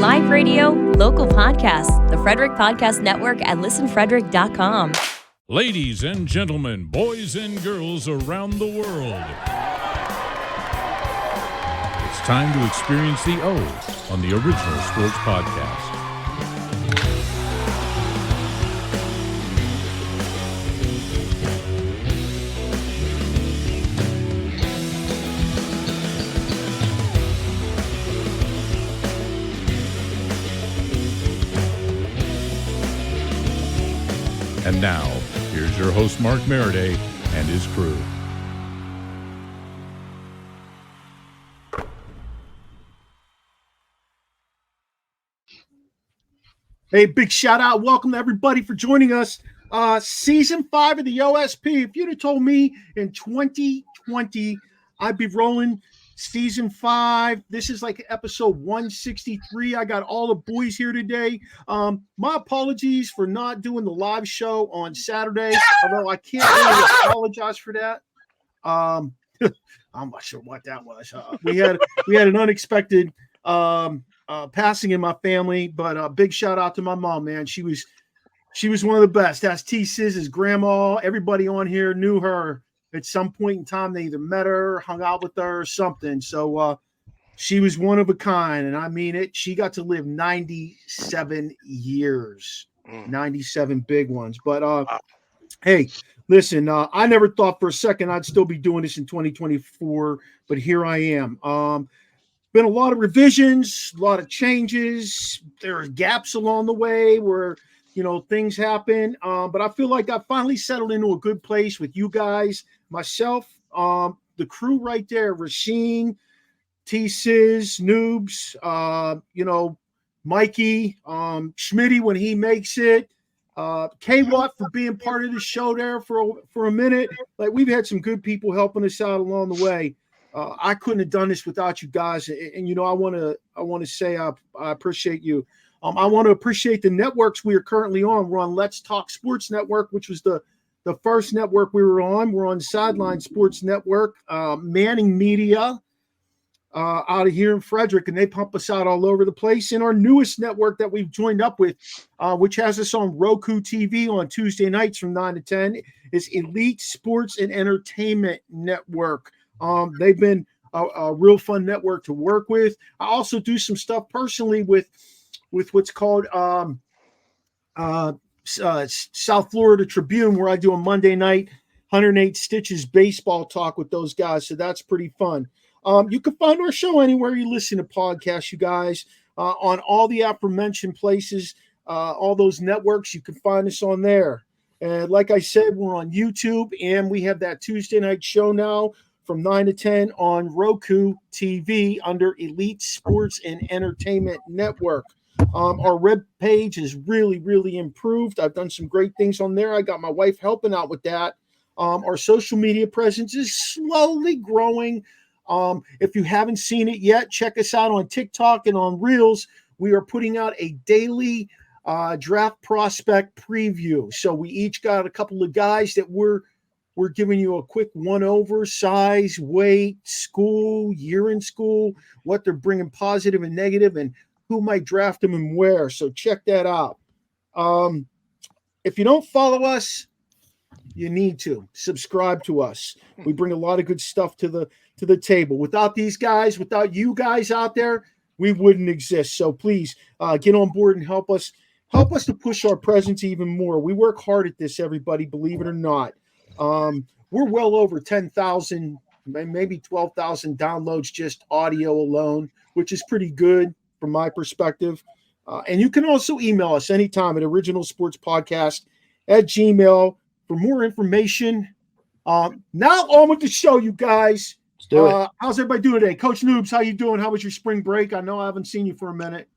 live radio, local podcasts, the Frederick Podcast Network at listenfrederick.com. Ladies and gentlemen, boys and girls around the world, it's time to experience the O on the Original Sports Podcast. And now, here's your host, Mark Maradei, and his crew. Hey, big shout out. Welcome to everybody for joining us. Season 5 of the OSP. If you'd have told me in 2020 I'd be rolling Season 5. This is like episode 163. I got all the boys here today. My apologies for not doing the live show on Saturday, although I can't really apologize for that. I'm not sure what that was. We had an unexpected passing in my family, but a big shout out to my mom, man. She was one of the best. That's T-Siz's grandma. Everybody on here knew her. At some point in time, they either met her, hung out with her, or something. So she was one of a kind, and I mean it. She got to live 97 years, 97 big ones. But hey, listen, I never thought for a second I'd still be doing this in 2024, but here I am. Been a lot of revisions, a lot of changes. There are gaps along the way where things happen. But I feel like I finally settled into a good place with you guys, myself, the crew right there, Rasheen, T-Sizz, Noobs, Mikey, Schmitty when he makes it, K-Watt for being part of the show there for a minute. Like, we've had some good people helping us out along the way. I couldn't have done this without you guys. And I want to say I appreciate you. I want to appreciate the networks we are currently on. We're on Let's Talk Sports Network, which was the first network we were on. We're on Sideline Sports Network, Manning Media out of here in Frederick, and they pump us out all over the place. And our newest network that we've joined up with, which has us on Roku TV on Tuesday nights from 9 to 10, is Elite Sports and Entertainment Network. They've been a real fun network to work with. I also do some stuff personally with what's called South Florida Tribune, where I do a Monday night 108 Stitches baseball talk with those guys. So that's pretty fun. You can find our show anywhere you listen to podcasts, you guys, on all the aforementioned places, all those networks. You can find us on there. And like I said, we're on YouTube, and we have that Tuesday night show now from 9 to 10 on Roku TV under Elite Sports and Entertainment Network. Our web page is really, really improved. I've done some great things on there. I got my wife helping out with that. Our social media presence is slowly growing. If you haven't seen it yet, check us out on TikTok and on Reels. We are putting out a daily draft prospect preview. So we each got a couple of guys that we're giving you a quick one-over, size, weight, school, year in school, what they're bringing positive and negative, and who might draft them and where. So check that out. If you don't follow us, you need to subscribe to us. We bring a lot of good stuff to the table. Without these guys, without you guys out there, we wouldn't exist. So please get on board and help us to push our presence even more. We work hard at this, everybody, believe it or not. We're well over 10,000, maybe 12,000 downloads, just audio alone, which is pretty good from my perspective. And you can also email us anytime at OriginalSportsPodcast@gmail.com for more information. Now on with the show, you guys. Let's do it. How's everybody doing today? Coach Noobs, how you doing? How was your spring break? I know I haven't seen you for a minute.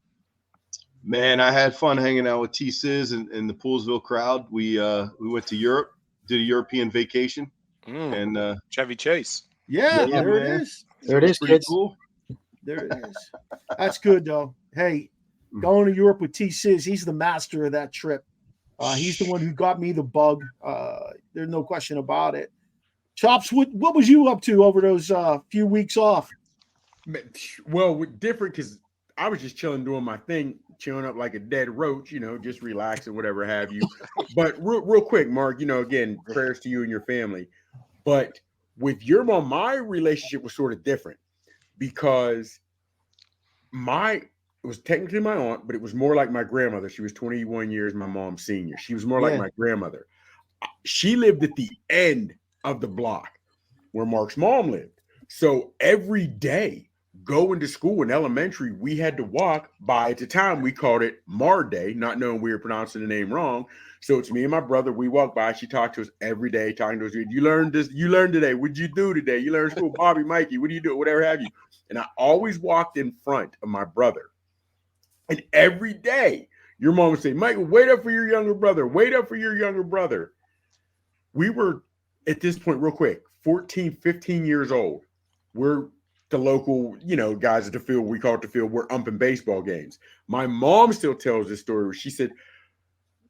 Man, I had fun hanging out with T-Sizz and the Poolsville crowd. We went to Europe, did a European vacation, and Chevy Chase. Yeah, there man. it is. There it is, kids. Cool. There it is. That's good, though. Hey, going to Europe with T-Sizz, he's the master of that trip. He's the one who got me the bug. There's no question about it. Chops, what was you up to over those few weeks off? Well, different because I was just chilling, doing my thing, chilling up like a dead roach, just relaxing, whatever have you. But real quick, Mark, again, prayers to you and your family. But with your mom, my relationship was sort of different because it was technically my aunt, but it was more like my grandmother. She was 21 years my mom's senior. She was more like my grandmother. She lived at the end of the block where Mark's mom lived. So every day going to school in elementary, we had to walk by, at the time we called it Maradei, not knowing we were pronouncing the name wrong. So it's me and my brother. We walk by. She talked to us every day, talking to us. You learned this. You learned today. What'd you do today? You learned school. Bobby, Mikey, what do you do? Whatever have you. And I always walked in front of my brother. And every day your mom would say, Michael, wait up for your younger brother. Wait up for your younger brother. We were, at this point, real quick, 14, 15 years old. We're the local, guys at the field. We call it the field. We're umping baseball games. My mom still tells this story. She said,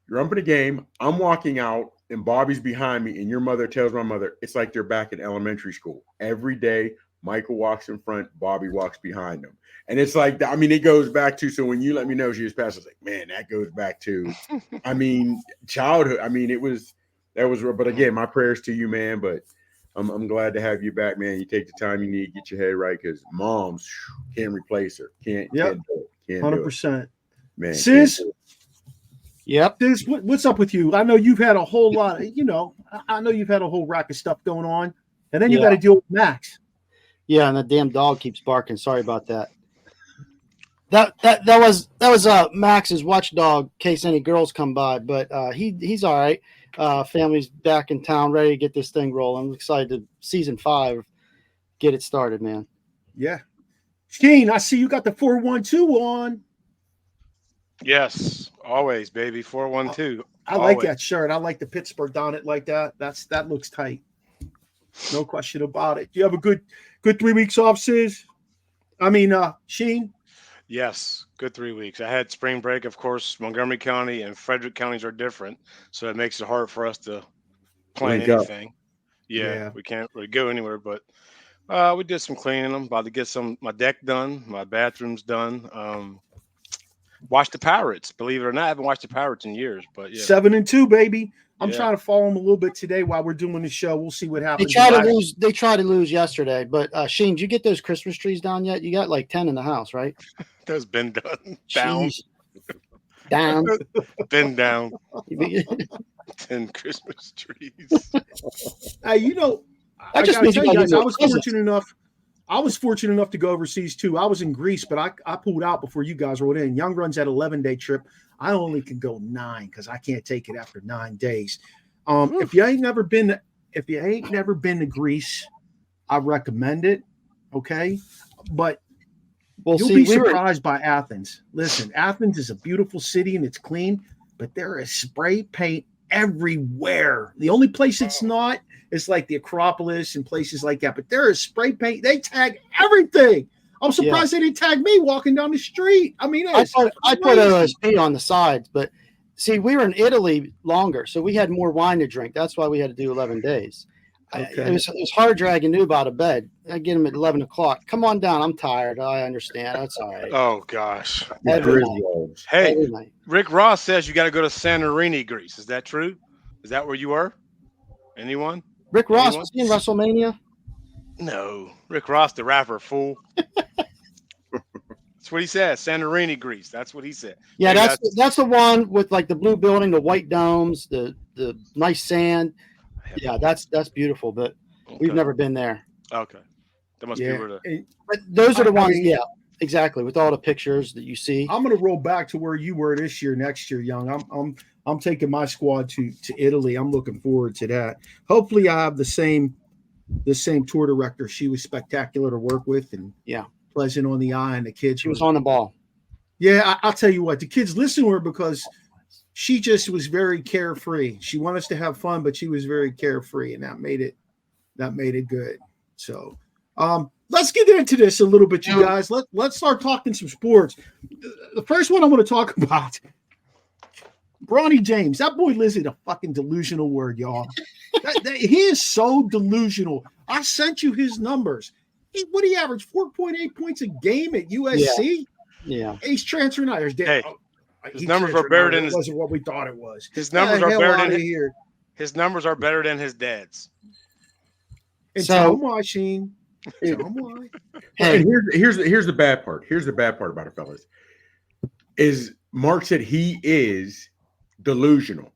you're umping a game. I'm walking out and Bobby's behind me. And your mother tells my mother, it's like they're back in elementary school. Every day, Michael walks in front, Bobby walks behind him. And it's like, it goes back to, so when you let me know she was passed, I was like, man, that goes back to, childhood. But again, my prayers to you, man. But I'm glad to have you back, man. You take the time you need, get your head right, because moms can't replace her. Can't do it. 100%. Man. Sis? Yep. Sis, what's up with you? I know you've had a whole lot, I know you've had a whole rack of stuff going on. And then you got to deal with Max. Yeah, and the damn dog keeps barking. Sorry about that. That was Max's watchdog in case any girls come by, but he's all right. Family's back in town, ready to get this thing rolling. I'm excited to season 5 get it started, man. Yeah. Sheen, I see you got the 412 on. Yes, always, baby. 412. I like that shirt. I like the Pittsburgh on it like that. That looks tight. No question about it. Do you have a good 3 weeks off, Sis? Sheen? Yes, good 3 weeks. I had spring break, of course. Montgomery County and Frederick counties are different, so it makes it hard for us to plan anything. Yeah, we can't really go anywhere, but we did some cleaning. I'm about to get my deck done, my bathroom's done. Watch the Pirates. Believe it or not, I haven't watched the Pirates in years, but yeah. 7-2, baby. I'm trying to follow them a little bit today while we're doing the show. We'll see what happens. They tried to lose yesterday, but Sheen, did you get those Christmas trees down yet? You got like 10 in the house, right? That's been done. Down. Down. Been down. 10 Christmas trees. Hey, I just gotta tell you guys, I was fortunate enough to go overseas too. I was in Greece, but I pulled out before you guys rolled in. Young runs that 11-day trip. I only can go 9 because I can't take it after 9 days. If you ain't never been to Greece, I recommend it. Okay, but you'll be surprised by Athens. Listen, Athens is a beautiful city and it's clean, but there is spray paint everywhere. The only place it's not is like the Acropolis and places like that. But there is spray paint. They tag everything. I'm surprised they didn't tag me walking down the street. I put OSP on the sides, but see, we were in Italy longer, so we had more wine to drink. That's why we had to do 11 days. Okay. It was hard dragging Noob out of bed. I get him at 11 o'clock. Come on down. I'm tired. I understand. That's all right. Oh, gosh. Every night. Hey, Rick Ross says you got to go to Santorini, Greece. Is that true? Is that where you were? Anyone? Rick Ross was he in WrestleMania? No. Rick Ross, the rapper, fool. That's what he said. Santorini, Greece. That's what he said. Yeah, that's the one with like the blue building, the white domes, the nice sand. Yeah, that's beautiful, but we've never been there. Okay. That must be where but those are the ones, exactly, with all the pictures that you see. I'm gonna roll back to where you were this year, next year, Young. I'm taking my squad to Italy. I'm looking forward to that. Hopefully I have the same tour director. She was spectacular to work with and pleasant on the eye, and the kids. She was on the ball. Yeah, I'll tell you what, the kids listen to her because she just was very carefree. She wanted us to have fun, but she was very carefree, and that made it good. So let's get into this a little bit, you guys. Let's start talking some sports. The first one I want to talk about, Bronny James. That boy lives in a fucking delusional word, y'all. He is so delusional. I sent you his numbers. What do he average? 4.8 points a game at USC? Yeah. He's transferring out. Hey, his numbers are better than it wasn't what we thought it was. His numbers are better than here. His numbers are better than his dad's. And so I'm watching. Hey, Hey, and here's the bad part. Here's the bad part about it, fellas. Is Mark said he is delusional,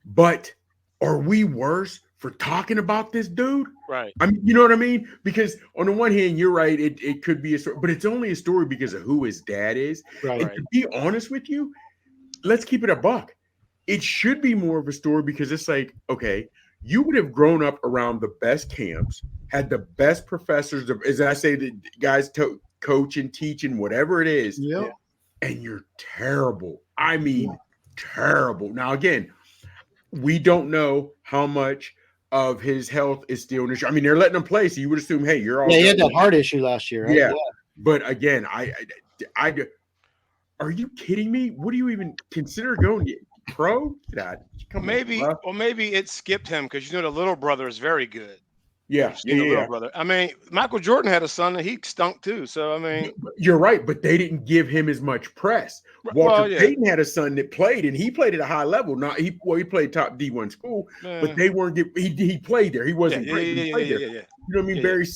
but are we worse for talking about this dude? Right. I mean, you know what I mean? Because on the one hand, you're right. It could be a story, but it's only a story because of who his dad is. Right. And to be honest with you, let's keep it a buck. It should be more of a story because it's like, okay, you would have grown up around the best camps, had the best professors, as I say, the guys coach and teach and whatever it is. Yeah. And you're terrible. I mean, terrible. Now, again, we don't know how much of his health is still an issue. I mean, they're letting him play, so you would assume, hey, you're all. Yeah, he had that heart issue last year, right? Yeah. But again, I are you kidding me? What do you even consider going pro? Maybe it skipped him because the little brother is very good. Yeah, little brother. I mean, Michael Jordan had a son and he stunk too. So I mean, you're right, but they didn't give him as much press. Walter Payton had a son that played, and he played at a high level. Not he played top D1 school, but they weren't. He played there. He wasn't great. He played there. You know what I mean? Barry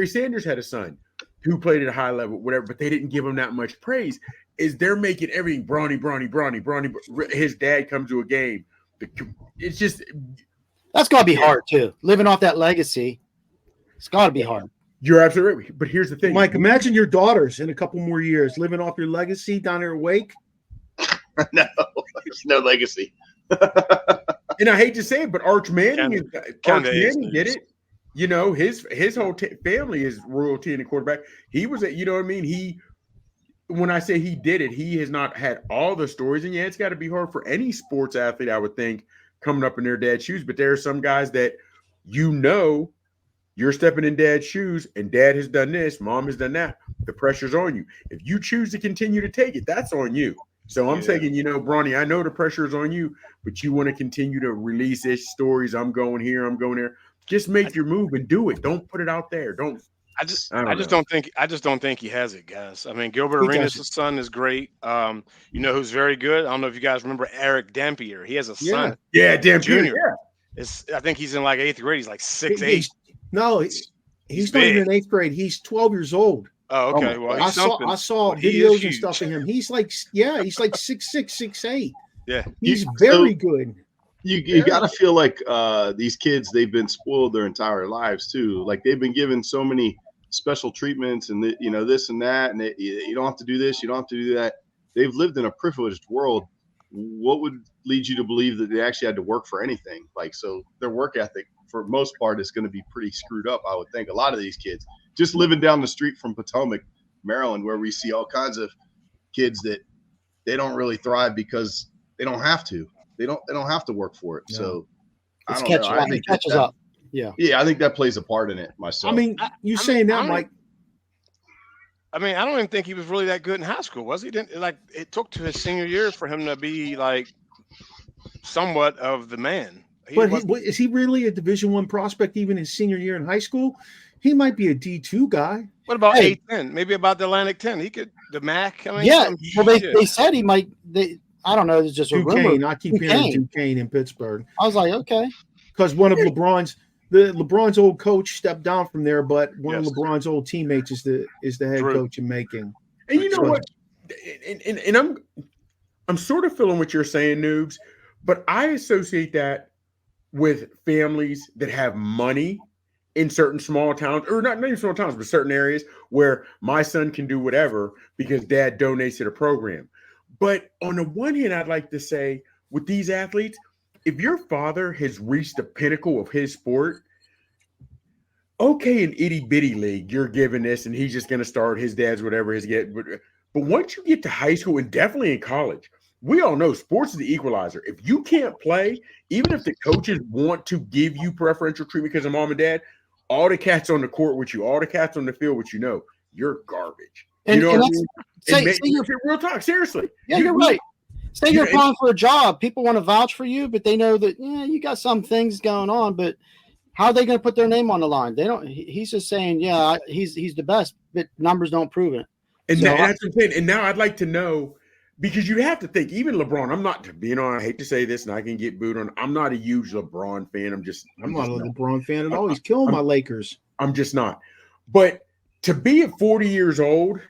Sanders had a son who played at a high level, whatever, but they didn't give him that much praise. Is they're making everything Bronny. His dad comes to a game. It's just. That's got to be hard, too. Living off that legacy, it's got to be hard. You're absolutely right. But here's the thing. Mike, imagine your daughters in a couple more years living off your legacy down there at Wake. No, there's no legacy. And I hate to say it, but Arch Manning did it. You know, his whole family is royalty in the quarterback. He was you know what I mean? When I say he did it, he has not had all the stories. And it's got to be hard for any sports athlete, I would think, coming up in their dad's shoes. But there are some guys that you're stepping in dad's shoes and dad has done this, mom has done that. The pressure's on you. If you choose to continue to take it, that's on you. So I'm saying, Bronny, I know the pressure is on you, but you want to continue to release his stories. I'm going here, I'm going there. Just make your move and do it. Don't put it out there. I just don't think he has it, guys. I mean, Gilbert Arenas' son is great. Who's very good. I don't know if you guys remember Eric Dampier. He has a son. Yeah, Dampier. Junior. Yeah. I think he's in like 8th grade. He's like 6'8". No, he's not even in 8th grade. He's 12 years old. Oh, okay. Well, I saw videos and stuff of him. He's like 6'6", 6'8". Yeah, he's very good. You got to feel like these kids, they've been spoiled their entire lives too. Like they've been given so many special treatments and this and that, and you don't have to do this, you don't have to do that. They've lived in a privileged world. What would lead you to believe that they actually had to work for anything? Like, so their work ethic for most part is going to be pretty screwed up, I would think. A lot of these kids just living down the street from Potomac, Maryland, where we see all kinds of kids that they don't really thrive because they don't have to. They don't have to work for it. Yeah. So I don't know. I think catches up. Yeah. Yeah, I think that plays a part in it myself. I mean, saying that, Mike. I mean, I don't even think he was really that good in high school, was he? It took to his senior year for him to be like somewhat of the man. Is he really a Division I prospect even his senior year in high school? He might be a D2 guy. What about A10? Maybe about the Atlantic 10. He could the MAC. I mean, well, they said he might. I don't know. It's just Duquesne. a rumor. I keep hearing Duquesne in Pittsburgh. I was like, okay, because one of LeBron's old coach stepped down from there, but one of LeBron's old teammates is the head coach in Macon. And you know what? And I'm sort of feeling what you're saying, Noobs, but I associate that with families that have money in certain small towns, or not even small towns, but certain areas where my son can do whatever because dad donates to the program. But on the one hand, I'd like to say with these athletes, if your father has reached the pinnacle of his sport, okay, an itty bitty league, you're giving this and he's just going to start his dad's whatever his get. But once you get to high school and definitely in college, we all know sports is the equalizer. If you can't play, even if the coaches want to give you preferential treatment because of mom and dad, all the cats on the court with you, all the cats on the field with you're garbage. You know what I mean? Say real talk, seriously. Yeah, you're right. Say you're applying for a job. People want to vouch for you, but they know that you got some things going on. But how are they going to put their name on the line? They don't. He's just saying, he's the best, but numbers don't prove it. And that's what I'm saying. And now I'd like to know, because you have to think, even LeBron, I'm not being on, I hate to say this and I can get booed on. I'm not a huge LeBron fan. I'm not a LeBron fan at all. He's killing my Lakers. I'm just not. But to be at 40 years old,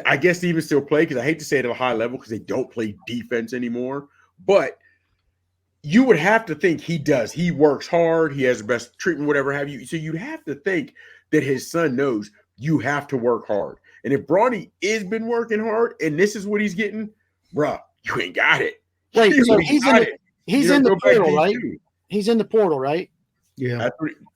I guess to even still play, because I hate to say it at a high level because they don't play defense anymore, but you would have to think he does. He works hard. He has the best treatment, whatever have you. So you'd have to think that his son knows you have to work hard. And if Bronny has been working hard and this is what he's getting, bruh, you ain't got it. Wait, so he's in the portal, right? He's in the portal, right? Yeah.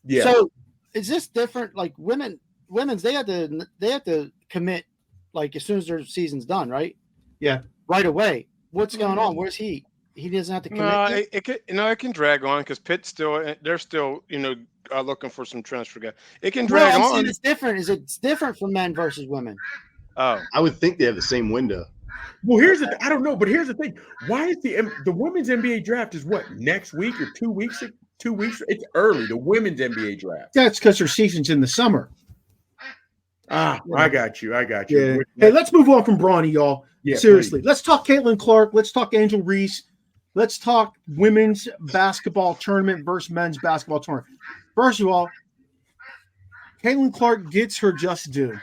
Yeah. So is this different? Like women's, they have to commit like as soon as their season's done, right? Yeah. Right away. What's going on? Where's he? He doesn't have to commit. It can drag on because Pitt's they're still looking for some transfer guy. It can drag on. It's different. It's different for men versus women? Oh, I would think they have the same window. Well, I don't know, but here's the thing. Why is the women's NBA draft is what, next week or 2 weeks? 2 weeks? It's early. The women's NBA draft. That's because their season's in the summer. I got you. Yeah. Hey, let's move on from Bronny, y'all. Yeah, seriously. please. Let's talk Caitlin Clark. Let's talk Angel Reese. Let's talk women's basketball tournament versus men's basketball tournament. First of all, Caitlin Clark gets her just due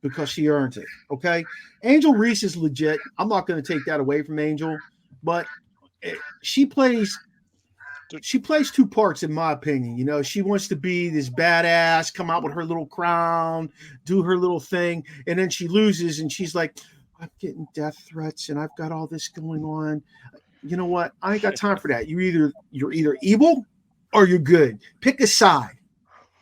because she earns it. Okay. Angel Reese is legit. I'm not going to take that away from Angel, but she plays two parts, in my opinion. She wants to be this badass, come out with her little crown, do her little thing, and then she loses, and she's like, I'm getting death threats, and I've got all this going on. You know what? I ain't got time for that. You're either evil or you're good. Pick a side.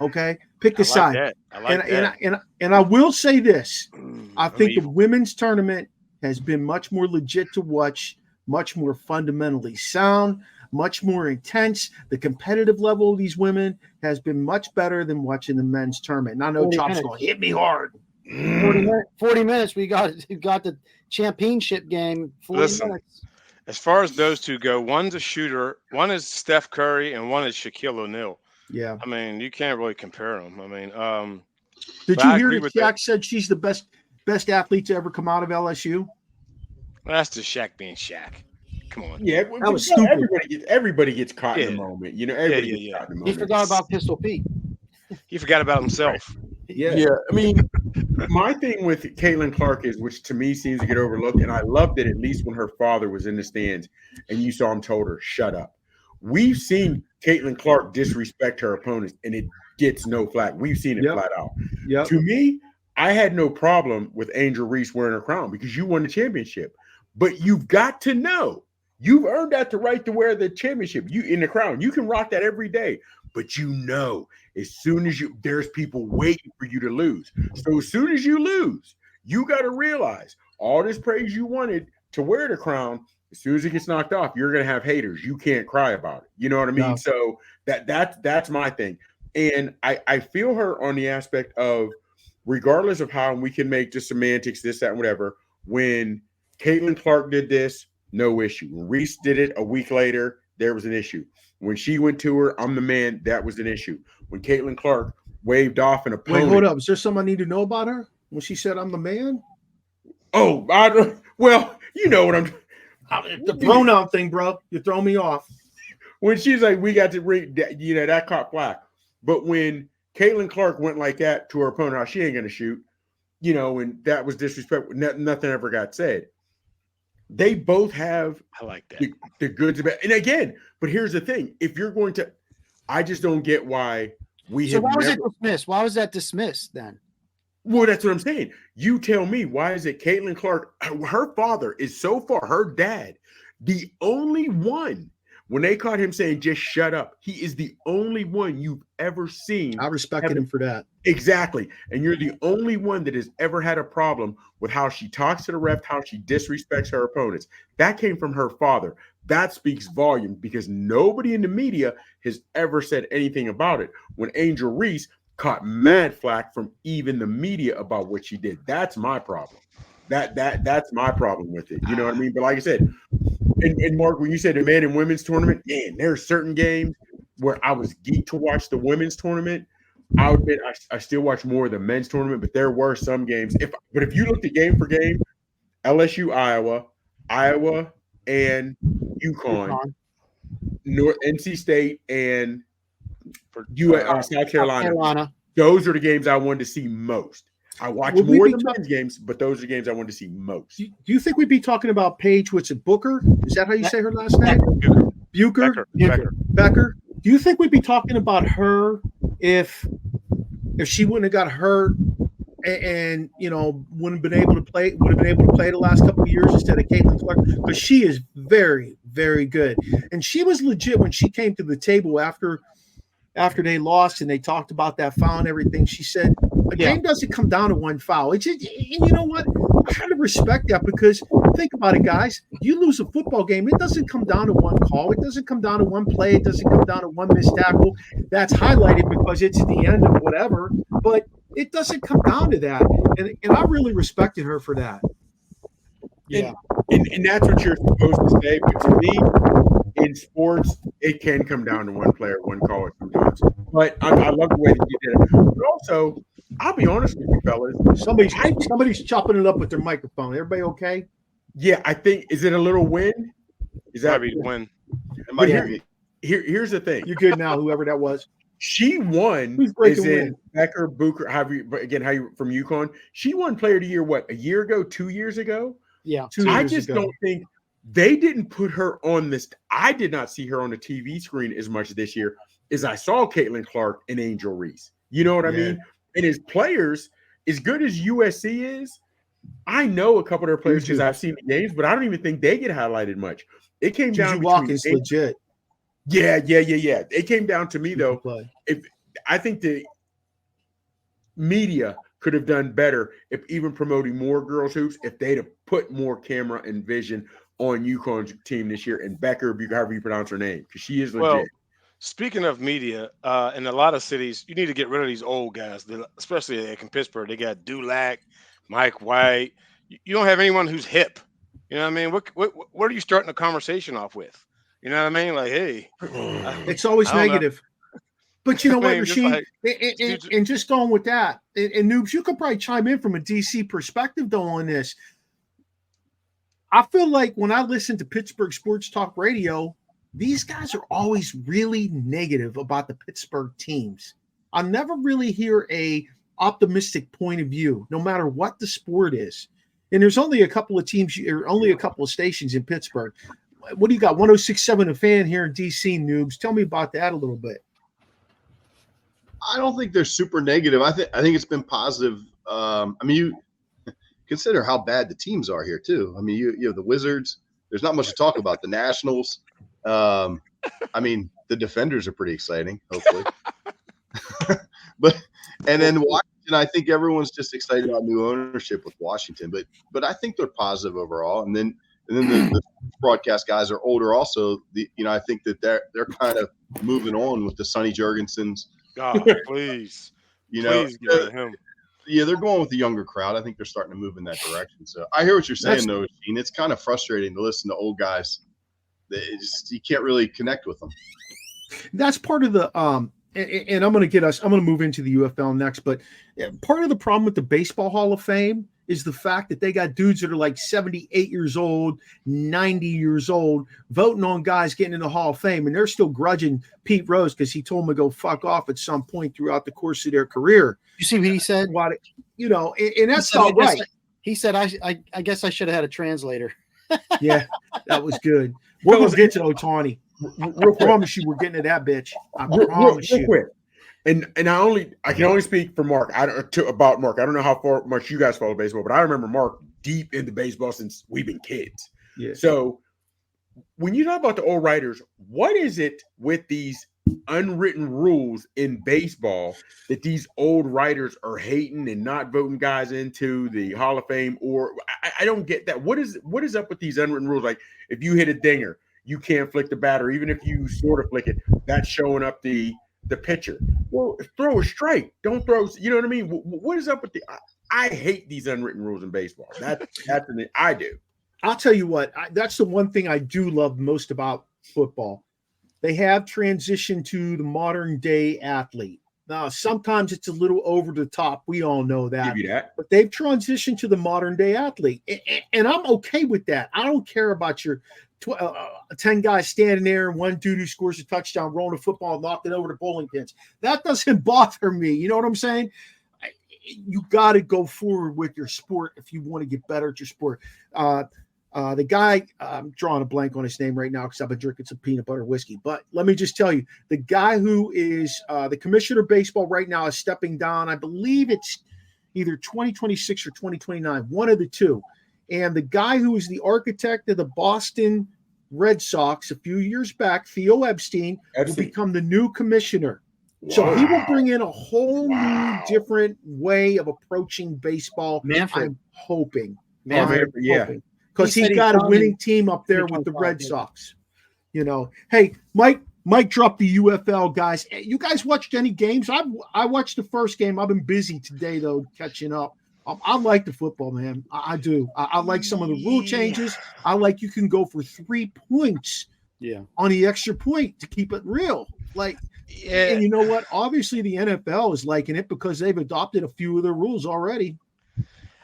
Okay? Pick a side. I like that. And I will say this. I think the women's tournament has been much more legit to watch, much more fundamentally sound, much more intense. The competitive level of these women has been much better than watching the men's tournament. And I know Chop's going to hit me hard. 40 minutes. We got the championship game. 40 minutes. As far as those two go, one's a shooter, one is Steph Curry, and one is Shaquille O'Neal. Yeah. I mean, you can't really compare them. I mean, did you hear that Shaq said she's the best athlete to ever come out of LSU? That's just Shaq being Shaq. Come on. Yeah, that was stupid. Everybody gets caught in the moment. Everybody gets caught in the moment. He forgot about Pistol Pete. He forgot about himself. Yeah. I mean, my thing with Caitlin Clark is, which to me seems to get overlooked, and I loved it at least when her father was in the stands and you saw him told her, shut up. We've seen Caitlin Clark disrespect her opponents, and it gets no flack. We've seen it flat out. Yep. To me, I had no problem with Angel Reese wearing her crown because you won the championship. But you've got to know, you've earned that the right to wear the championship. You in the crown, you can rock that every day. But as soon as there's people waiting for you to lose. So as soon as you lose, you got to realize all this praise you wanted to wear the crown, as soon as it gets knocked off, you're going to have haters. You can't cry about it. You know what I mean? No. So that's my thing. And I feel her on the aspect of, regardless of how we can make just semantics, this, that, and whatever, when Caitlin Clark did this, no issue. When Reese did it a week later, there was an issue. When she went to her, I'm the man, that was an issue. When Caitlin Clark waved off an opponent. Wait, hold up. Is there something I need to know about her when she said I'm the man? Oh, you know what the pronoun thing, bro. You throw me off. When she's like, we got to read, that caught flack. But when Caitlin Clark went like that to her opponent, how she ain't going to shoot, and that was disrespectful. Nothing ever got said. They both have I like that. The goods about, and again, but here's the thing. If you're going to, I just don't get why we have. So why was it dismissed? Why was that dismissed then? Well, that's what I'm saying. You tell me, why is it Caitlin Clark, her father is so far, her dad, the only one, when they caught him saying, just shut up, he is the only one you've ever seen. I respected him for that. Exactly. And you're the only one that has ever had a problem with how she talks to the ref, how she disrespects her opponents. That came from her father. That speaks volume because nobody in the media has ever said anything about it. When Angel Reese caught mad flack from even the media about what she did. That's my problem. That's my problem with it. You know what I mean? But like I said, and Mark, when you said the men and women's tournament, man, there are certain games where I was geeked to watch the women's tournament. I'll admit I still watch more of the men's tournament, but there were some games. But if you looked at game for game, LSU, Iowa, and UConn, North NC State, and South Carolina. Those are the games I wanted to see most. I watch more of the men's games, but those are the games I wanted to see most. Do you think we'd be talking about Paige? What's it, Booker? Is that how you say her last name? Becker. Do you think we'd be talking about her if she wouldn't have got hurt and wouldn't have been able to play the last couple of years instead of Caitlin Clark? Because she is very, very good, and she was legit when she came to the table after they lost and they talked about that foul and everything. She said a game doesn't come down to one foul. It's just, and you know what? I kind of respect that, because think about it, guys. You lose a football game, it doesn't come down to one call. It doesn't come down to one play. It doesn't come down to one missed tackle. That's highlighted because it's the end of whatever. But it doesn't come down to that. And I really respected her for that. Yeah. And that's what you're supposed to say. But to me, in sports, it can come down to one player, one call sometimes. But I love the way that you did it. But also, I'll be honest with you, fellas. Somebody's chopping it up with their microphone. Everybody okay? Yeah, I think, is it a little wind? Is that a win? Here's the thing. You're good now, whoever that was. She won. Is in Becker Booker. From UConn. She won Player of the Year. What, a year ago? 2 years ago? Yeah. I just don't think they didn't put her on this. I did not see her on the TV screen as much this year as I saw Caitlin Clark and Angel Reese. You know what I mean? And as players, as good as USC is, I know a couple of their players because I've seen the games, but I don't even think they get highlighted much. It came down to legit. Yeah. It came down to me though. If I think the media could have done better if even promoting more girls hoops, if they'd have put more camera and vision on UConn's team this year, and Becker, however you pronounce her name, because she is legit. Well, speaking of media, in a lot of cities, you need to get rid of these old guys, especially like in Pittsburgh. They got Dulac, Mike White. You don't have anyone who's hip. You know what I mean? What are you starting a conversation off with? You know what I mean? Like, hey. It's always negative. But you know what, Rasheed? And just going with that, and Noobs, you could probably chime in from a DC perspective, though, on this. I feel like when I listen to Pittsburgh Sports Talk Radio, these guys are always really negative about the Pittsburgh teams. I never really hear a optimistic point of view, no matter what the sport is. And there's only a couple of teams, or only a couple of stations in Pittsburgh. What do you got? 106.7 a fan here in DC, Noobs. Tell me about that a little bit. I don't think they're super negative. I think it's been positive. You consider how bad the teams are here too. I mean, you have the Wizards. There's not much to talk about. The Nationals. The Defenders are pretty exciting, hopefully. And then Washington, I think everyone's just excited about new ownership with Washington. But I think they're positive overall. And then the broadcast guys are older also. I think that they're kind of moving on with the Sonny Jurgensens. God, please. Please get rid of him. Yeah, they're going with the younger crowd. I think they're starting to move in that direction. So I hear what you're saying, though, Sheen. It's kind of frustrating to listen to old guys. You can't really connect with them. That's part of the and I'm going to move into the UFL next, but part of the problem with the Baseball Hall of Fame is the fact that they got dudes that are like 78 years old, 90 years old, voting on guys getting in the Hall of Fame, and they're still grudging Pete Rose because he told them to go fuck off at some point throughout the course of their career. You see what he said? And that's not right. He said, I guess I should have had a translator. Yeah, that was good. We're going to get to Ohtani. I promise you we're getting to that bitch. I promise you. Quick. And I can only speak for Mark. About Mark. I don't know how much you guys follow baseball, but I remember Mark deep into baseball since we've been kids. Yeah. So when you talk about the old writers, what is it with these unwritten rules in baseball that these old writers are hating and not voting guys into the Hall of Fame? Or I don't get that. What is up with these unwritten rules? Like if you hit a dinger, you can't flick the bat, or even if you sort of flick it, that's showing up the pitcher. Well, throw a strike. Don't throw. You know what I mean? What is up with I hate these unwritten rules in baseball. That's the thing I do. I'll tell you what. That's the one thing I do love most about football. They have transitioned to the modern day athlete. Now, sometimes it's a little over the top. We all know that. Give you that. But they've transitioned to the modern day athlete. And I'm okay with that. I don't care about your 10 guys standing there and one dude who scores a touchdown, rolling a football, knocking over the bowling pins. That doesn't bother me. You know what I'm saying? You got to go forward with your sport if you want to get better at your sport. The guy, I'm drawing a blank on his name right now because I've been drinking some peanut butter whiskey. But let me just tell you, the guy who is the commissioner of baseball right now is stepping down. I believe it's either 2026 or 2029, one of the two. And the guy who is the architect of the Boston Red Sox a few years back, Theo Epstein, will become the new commissioner. Wow. So he will bring in a whole new, different way of approaching baseball. Manfred. I'm hoping. Manfred, hoping. Because he's got a winning team up there with the Red Sox. You know, hey, Mike dropped the UFL guys. You guys watched any games? I watched the first game. I've been busy today though, catching up. I like the football, man. I do. I like some of the rule changes. I like you can go for 3 points. Yeah. On the extra point to keep it real. And you know what? Obviously, the NFL is liking it because they've adopted a few of their rules already.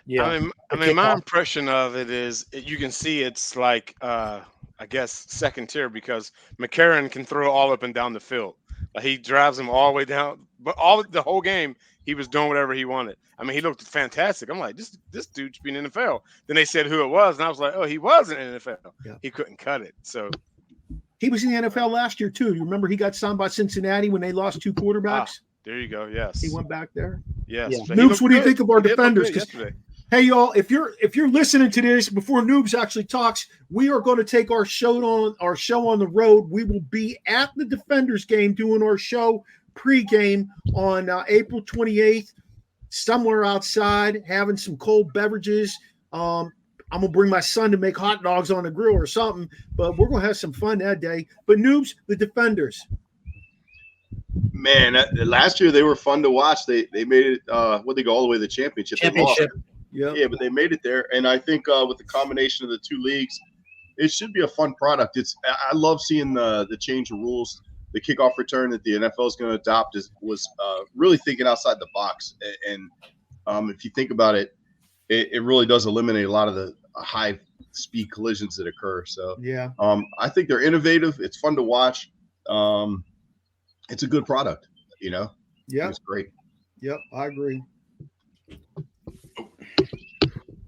Yeah. I mean, my impression of it is you can see it's like, I guess, second tier because McCarron can throw all up and down the field. He drives him all the way down, but the whole game he was doing whatever he wanted. I mean, he looked fantastic. I'm like, this dude should be in the NFL. Then they said who it was, and I was like, oh, he was in the NFL. Yeah. He couldn't cut it. So he was in the NFL last year too. You remember he got signed by Cincinnati when they lost 2 quarterbacks? There you go. Yes, he went back there. Yes. Yeah. Noobs, what do you think of our defenders? Hey, y'all, if you're listening to this before Noobs actually talks, we are going to take our show on the road. We will be at the Defenders game doing our show pregame on April 28th, somewhere outside, having some cold beverages. I'm going to bring my son to make hot dogs on the grill or something, but we're going to have some fun that day. But Noobs, the Defenders. Man, last year they were fun to watch. They made it, they go all the way to the championship. Yeah, but they made it there. And I think with the combination of the two leagues, it should be a fun product. I love seeing the change of rules. The kickoff return that the NFL is going to adopt was really thinking outside the box. And if you think about it, it really does eliminate a lot of the high speed collisions that occur. So yeah, I think they're innovative. It's fun to watch. It's a good product, you know? Yeah. It's great. Yep, I agree.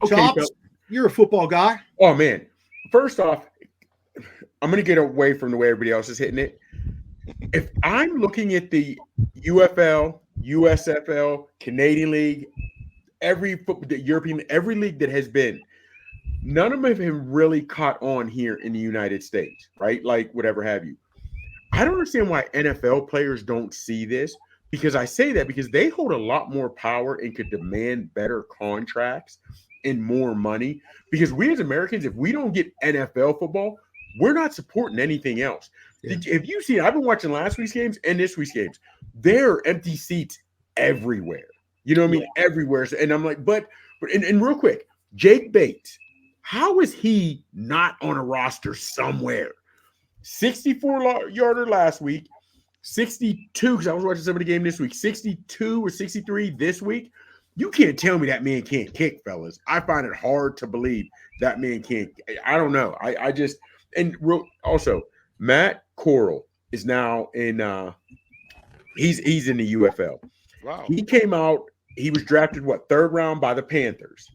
Okay, Chops, you're a football guy. Oh, man. First off, I'm going to get away from the way everybody else is hitting it. If I'm looking at the UFL, USFL, Canadian League, European, every league that has been, none of them have really caught on here in the United States, right? Like whatever have you. I don't understand why NFL players don't see this, because I say that because they hold a lot more power and could demand better contracts and more money. Because we as Americans, if we don't get NFL football, we're not supporting anything else. Yeah. If you see, I've been watching last week's games and this week's games. There are empty seats everywhere. You know what I mean? Yeah. Everywhere. And I'm like, but real quick, Jake Bates, how is he not on a roster somewhere? 64-yarder last week, 62, because I was watching some of the game this week, 62 or 63 this week. You can't tell me that man can't kick, fellas. I find it hard to believe that man can't. I don't know. I just – and also, Matt Corral is now in he's in the UFL. Wow. He came out – he was drafted, third round by the Panthers.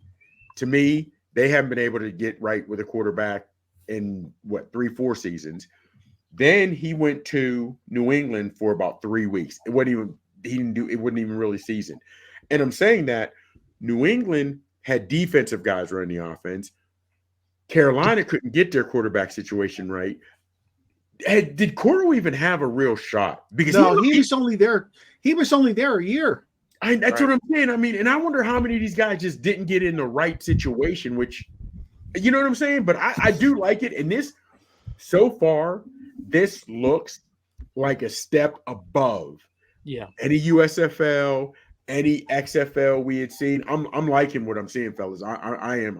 To me, they haven't been able to get right with a quarterback in 3-4 seasons. Then he went to New England for about 3 weeks. It wasn't even really season. And I'm saying that New England had defensive guys running the offense. Carolina couldn't get their quarterback situation right. Did Corral even have a real shot? Because he was only there. He was only there a year. That's right. What I'm saying. I mean, and I wonder how many of these guys just didn't get in the right situation, which, you know what I'm saying? But I do like it. And this, so far, this looks like a step above any USFL, any XFL we had seen. I'm liking what I'm seeing, fellas. I am.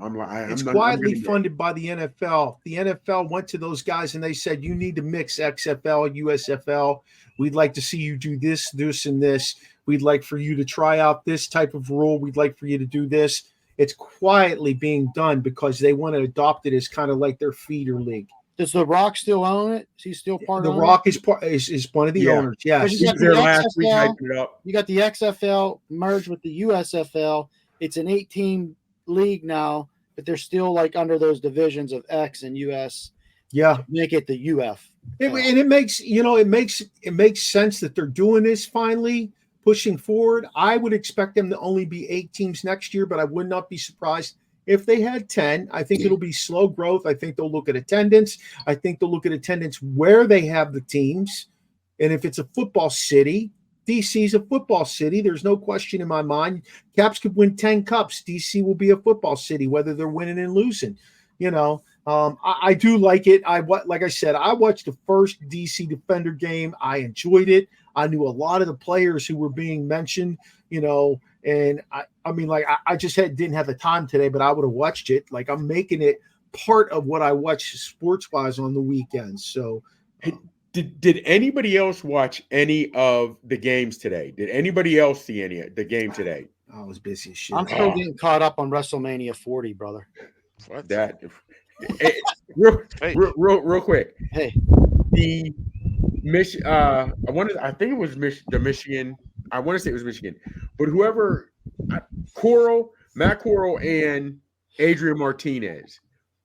It's quietly funded by the NFL. The NFL went to those guys and they said, you need to mix XFL, USFL. We'd like to see you do this, this, and this. We'd like for you to try out this type of rule. We'd like for you to do this. It's quietly being done because they want to adopt it as kind of like their feeder league. Does The Rock still own it? Is he still part of it? The Rock is one of the owners. Yes. He was there last week hyping it up. You got the XFL merged with the USFL. It's an 8-team league now, but they're still like under those divisions of X and US. Yeah. Make it the UF. And it makes sense that they're doing this finally, pushing forward. I would expect them to only be 8 teams next year, but I would not be surprised if they had 10. I think it'll be slow growth. I think they'll look at attendance. I think they'll look at attendance where they have the teams. And if it's a football city, DC is a football city. There's no question in my mind. Caps could win 10 cups. DC will be a football city, whether they're winning and losing. I do like it. Like I said, I watched the first DC Defender game. I enjoyed it. I knew a lot of the players who were being mentioned, and I just didn't have the time today, but I would have watched it. Like, I'm making it part of what I watch sports-wise on the weekends. So, did anybody else watch any of the games today? Did anybody else see any of the game today? I was busy as shit. I'm still getting caught up on WrestleMania 40, brother. What? That real quick. Hey, the Michigan. I think it was the Michigan. I want to say it was Michigan, but whoever, Matt Corral and Adrian Martinez.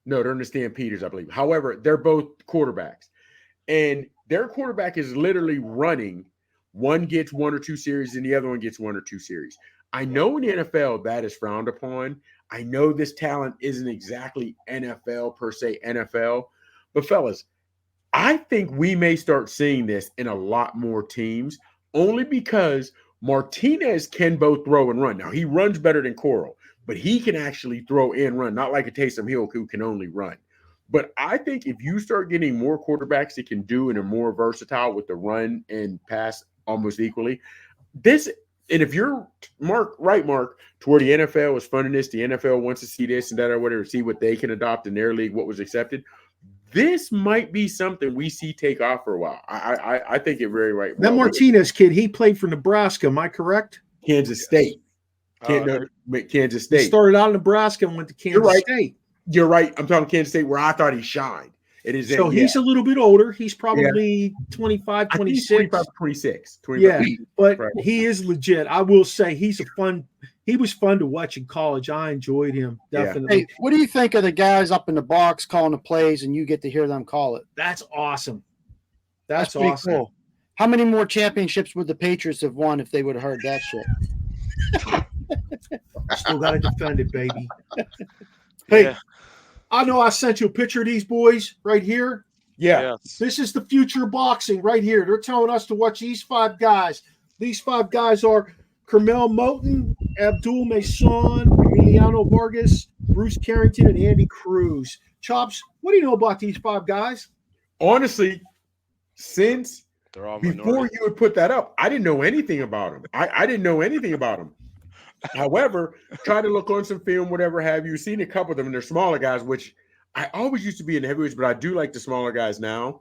No, they're in the Stampeders, I believe. However, they're both quarterbacks, and their quarterback is literally running. One gets 1 or 2 series, and the other one gets 1 or 2 series. I know in the NFL that is frowned upon. I know this talent isn't exactly NFL per se, but fellas, I think we may start seeing this in a lot more teams, only because Martinez can both throw and run. Now, he runs better than Corral, but he can actually throw and run, not like a Taysom Hill who can only run. But I think if you start getting more quarterbacks that can do and are more versatile with the run and pass almost equally, and if you're Mark, to where the NFL is funding this, the NFL wants to see this and that or whatever, see what they can adopt in their league, what was accepted. This might be something we see take off for a while. I think it very right. That Martinez kid, he played for Nebraska. Am I correct? Kansas State. Kansas State. He started out in Nebraska and went to Kansas State. You're right. I'm talking Kansas State, where I thought he shined. So he's a little bit older. He's probably 25, 26. 25, 26. 25. Yeah, but he is legit. I will say he was fun to watch in college. I enjoyed him, definitely. Hey, what do you think of the guys up in the box calling the plays and you get to hear them call it? That's awesome. That's awesome. Cool. How many more championships would the Patriots have won if they would have heard that shit? Still got to defend it, baby. Hey. Yeah. I know I sent you a picture of these boys right here. Yeah. This is the future of boxing right here. They're telling us to watch these 5 guys. These 5 guys are Carmel Moten, Abdul Mason, Emiliano Vargas, Bruce Carrington, and Andy Cruz. Chops, what do you know about these 5 guys? Honestly, since before you would put that up, I didn't know anything about them. I didn't know anything about them. However, try to look on some film, whatever have you. Seen a couple of them, and they're smaller guys, which I always used to be in the heavyweights, but I do like the smaller guys now.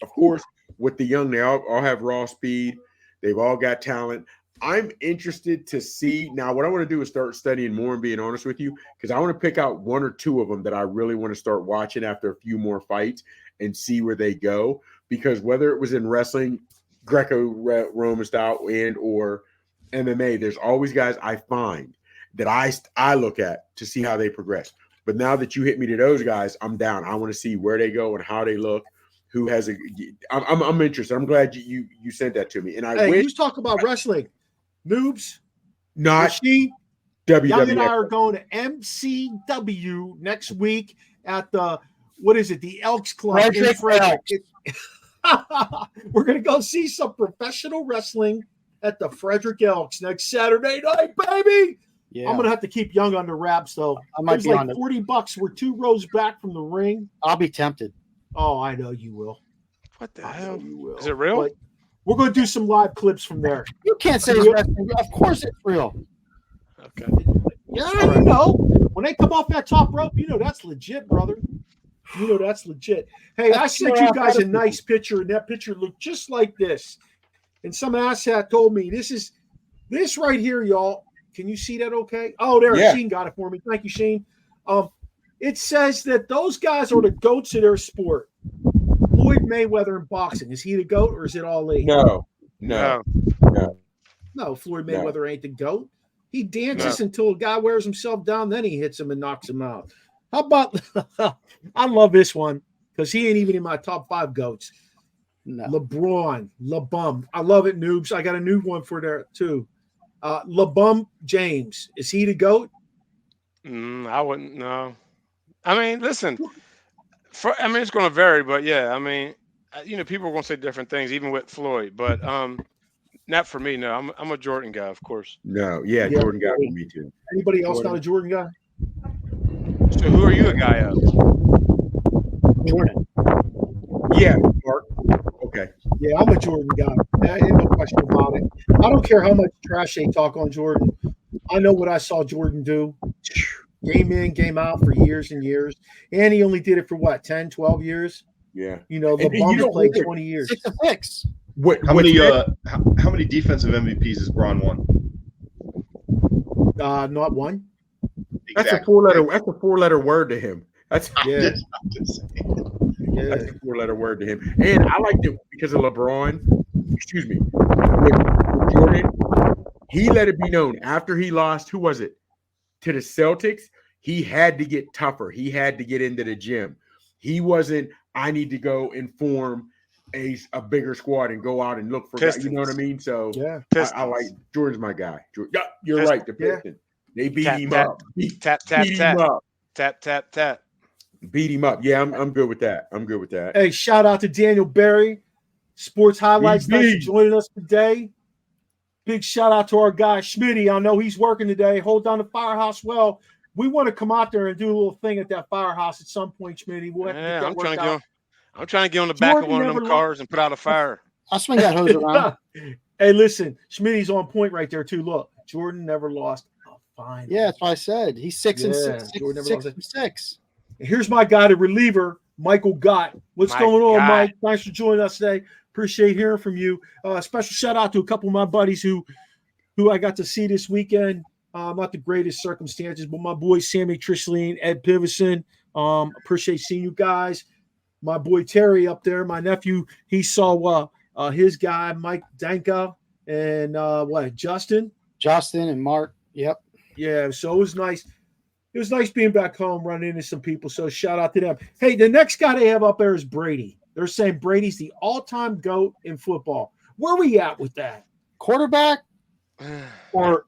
Of course, with the young, they all have raw speed. They've all got talent. I'm interested to see. Now, what I want to do is start studying more and being honest with you, because I want to pick out 1 or 2 of them that I really want to start watching after a few more fights and see where they go. Because whether it was in wrestling, Greco-Roman style, and or MMA, there's always guys I find that I look at to see how they progress. But now that you hit me to those guys, I'm down. I want to see where they go and how they look. Who has I'm interested. I'm glad you sent that to me. And I wish you talk about wrestling. Noobs, not WWE. Young and I are going to MCW next week at the the Elks Club in Frederick. We're gonna go see some professional wrestling at the Frederick Elks next Saturday night, baby. Yeah. I'm gonna have to keep Young under wraps though. I might be like $40. We're 2 rows back from the ring. I'll be tempted. Oh, I know you will. What the hell? Is it real? We're going to do some live clips from there. You can't say it's wrestling. Of course it's real. Okay. Yeah, you know, when they come off that top rope, you know that's legit, brother. You know that's legit. Hey, I sent you guys a nice picture, and that picture looked just like this. And some asshat told me this right here, y'all. Can you see that okay? Oh, there, yeah. Sheen got it for me. Thank you, Sheen. It says that those guys are the goats of their sport. Floyd Mayweather in boxing. Is he the GOAT or is it Ali? No. Floyd Mayweather ain't the GOAT. He dances until a guy wears himself down, then he hits him and knocks him out. How about I love this one because he ain't even in my top 5 GOATs. No. LeBum. I love it, noobs. I got a new one for there too. LeBum James. Is he the GOAT? I wouldn't know. I mean, listen. It's going to vary, but yeah, I mean, people are going to say different things, even with Floyd. But not for me. No, I'm a Jordan guy, of course. No, yeah, Jordan guy for me too. Anybody else not a Jordan guy? So who are you a guy of? Jordan. Yeah, Mark. Okay. Yeah, I'm a Jordan guy. Ain't no question about it. I don't care how much trash they talk on Jordan. I know what I saw Jordan do. Game in, game out for years and years. And he only did it for what, 10, 12 years? Yeah. You know, LeBron played 20 years. 6 How many defensive MVPs has Bron won? Not one. Exactly. That's a four-letter word to him. That's That's a 4-letter word to him. And I liked it because of LeBron. Excuse me. With Jordan, he let it be known after he lost, who was it? To the Celtics, he had to get tougher. He had to get into the gym. He wasn't, I need to go and form a bigger squad and go out and look for guys. You know what I mean? So yeah, I like Jordan's my guy. Yeah, you're Pistons. Right. The Pistons. They beat him up. Tap. Beat him up. Yeah, I'm good with that. Hey, shout out to Daniel Berry, Sports Highlights. Thanks for joining us today. Big shout out to our guy Schmitty. I know he's working today. Hold down the firehouse well. We want to come out there and do a little thing at that firehouse at some point, Schmitty. We'll have to get that I'm trying to get on the back of one of them cars and put out a fire. I'll swing that hose around. Hey, listen, Schmitty's on point right there too. Look, Jordan never lost a final. Yeah, that's what I said. He's 6 and 6. Jordan never lost 6. Here's my guy, the reliever, Michael Gott. What's going on, Mike? Thanks for joining us today. Appreciate hearing from you. Special shout out to a couple of my buddies who I got to see this weekend. Not the greatest circumstances, but my boy Sammy Trishleen, Ed Pivison. Appreciate seeing you guys. My boy Terry up there, my nephew, he saw his guy Mike Danka and Justin and Mark. Yep. Yeah, so it was nice. It was nice being back home, running into some people. So shout out to them. Hey, the next guy they have up there is Brady. They're saying Brady's the all-time GOAT in football. Where are we at with that? Quarterback or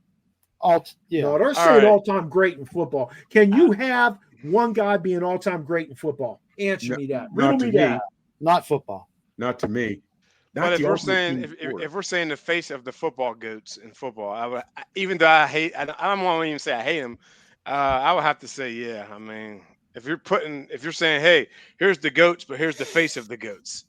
No, they're saying all-time great in football. Can you have one guy be an all-time great in football? Answer me that. Riddle me that. Not football. Not to me. But if we're saying the face of the football goats in football, even though I don't want to even say I hate him. I would have to say, yeah. I mean, if you're saying, hey, here's the goats, but here's the face of the goats.